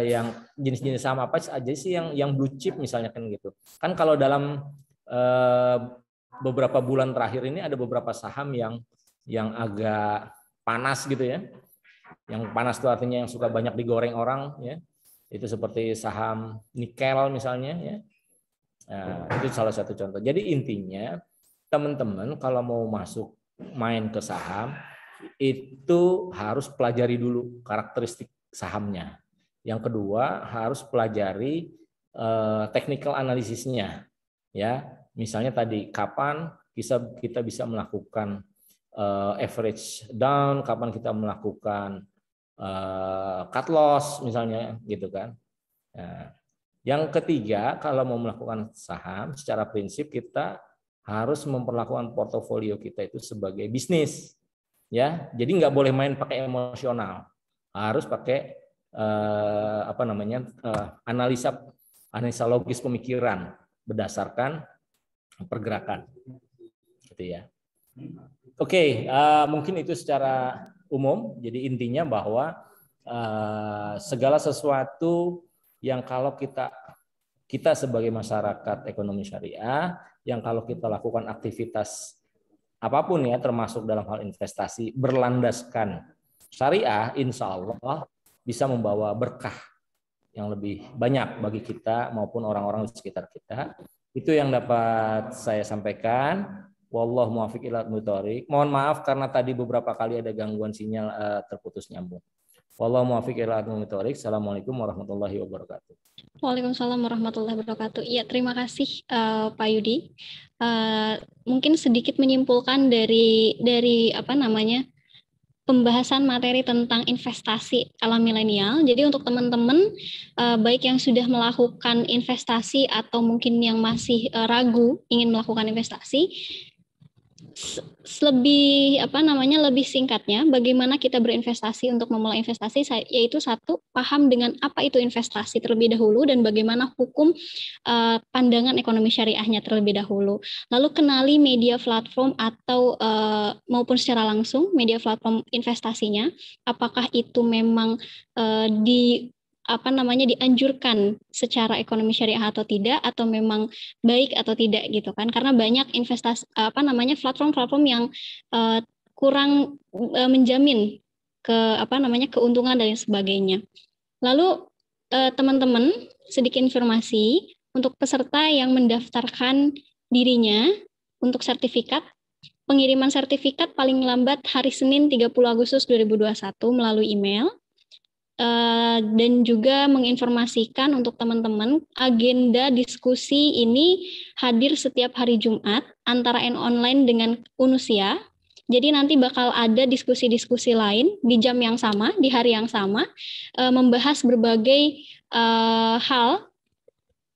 Speaker 1: Yang jenis-jenis saham apa aja sih yang blue chip misalnya kan gitu. Kan kalau dalam beberapa bulan terakhir ini ada beberapa saham yang agak panas gitu ya. Yang panas itu artinya yang suka banyak digoreng orang ya. Itu seperti saham nikel misalnya ya. Nah, itu salah satu contoh. Jadi intinya teman-teman kalau mau masuk main ke saham itu harus pelajari dulu karakteristik sahamnya. Yang kedua harus pelajari technical analisisnya ya. Misalnya tadi kapan kita bisa melakukan average down, kapan kita melakukan cut loss misalnya gitu kan. Nah, yang ketiga kalau mau melakukan saham secara prinsip kita harus memperlakukan portofolio kita itu sebagai bisnis ya. Jadi nggak boleh main pakai emosional, harus pakai analisa logis pemikiran berdasarkan pergerakan gitu ya. Oke, mungkin itu secara umum. Jadi intinya bahwa segala sesuatu yang kalau kita sebagai masyarakat ekonomi syariah, yang kalau kita lakukan aktivitas apapun ya, termasuk dalam hal investasi berlandaskan syariah, insya Allah bisa membawa berkah yang lebih banyak bagi kita maupun orang-orang di sekitar kita. Itu yang dapat saya sampaikan. Wallahu muwaffiq ila aqwamit thoriq. Mohon maaf karena tadi beberapa kali ada gangguan sinyal terputus nyambung. Wallahu muwaffiq ila aqwamit thoriq. Assalamualaikum warahmatullahi wabarakatuh.
Speaker 5: Waalaikumsalam warahmatullahi wabarakatuh. Iya, terima kasih Pak Yudi. Mungkin sedikit menyimpulkan dari pembahasan materi tentang investasi ala milenial. Jadi untuk teman-teman baik yang sudah melakukan investasi atau mungkin yang masih ragu ingin melakukan investasi, lebih singkatnya, bagaimana kita berinvestasi untuk memulai investasi, yaitu satu, paham dengan apa itu investasi terlebih dahulu dan bagaimana hukum pandangan ekonomi syariahnya terlebih dahulu. Lalu kenali media platform atau maupun secara langsung media platform investasinya, apakah itu memang dianjurkan secara ekonomi syariah atau tidak, atau memang baik atau tidak gitu kan, karena banyak investasi platform-platform yang kurang menjamin keuntungan dan sebagainya. Lalu teman-teman, sedikit informasi untuk peserta yang mendaftarkan dirinya untuk sertifikat, pengiriman sertifikat paling lambat hari Senin 30 Agustus 2021 melalui email. Dan juga menginformasikan untuk teman-teman, agenda diskusi ini hadir setiap hari Jumat antara online dengan Unusia. Jadi nanti bakal ada diskusi-diskusi lain di jam yang sama, di hari yang sama, membahas berbagai hal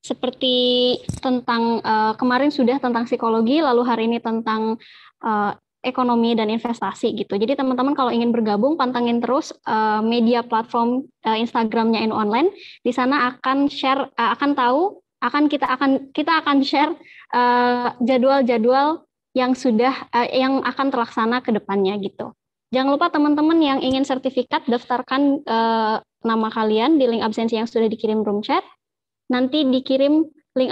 Speaker 5: seperti tentang kemarin sudah tentang psikologi, lalu hari ini tentang ekonomi dan investasi gitu. Jadi teman-teman kalau ingin bergabung, pantengin terus media platform Instagramnya InOnline. Di sana akan share, kita akan share jadwal-jadwal yang yang akan terlaksana ke depannya gitu. Jangan lupa teman-teman yang ingin sertifikat, daftarkan nama kalian di link absensi yang sudah dikirim room chat. Nanti dikirim link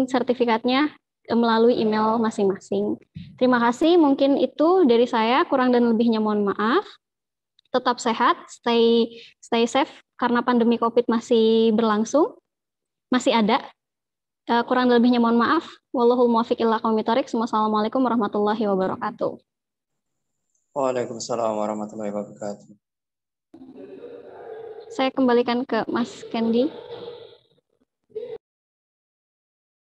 Speaker 5: sertifikatnya melalui email masing-masing. Terima kasih, mungkin itu dari saya, kurang dan lebihnya mohon maaf. Tetap sehat, stay safe, karena pandemi COVID masih berlangsung, masih ada. Kurang dan lebihnya mohon maaf. Wallahul muwaffiq ila aqwamit thoriq. Wassalamualaikum warahmatullahi wabarakatuh.
Speaker 6: Waalaikumsalam warahmatullahi wabarakatuh.
Speaker 5: Saya kembalikan ke Mas Kendi.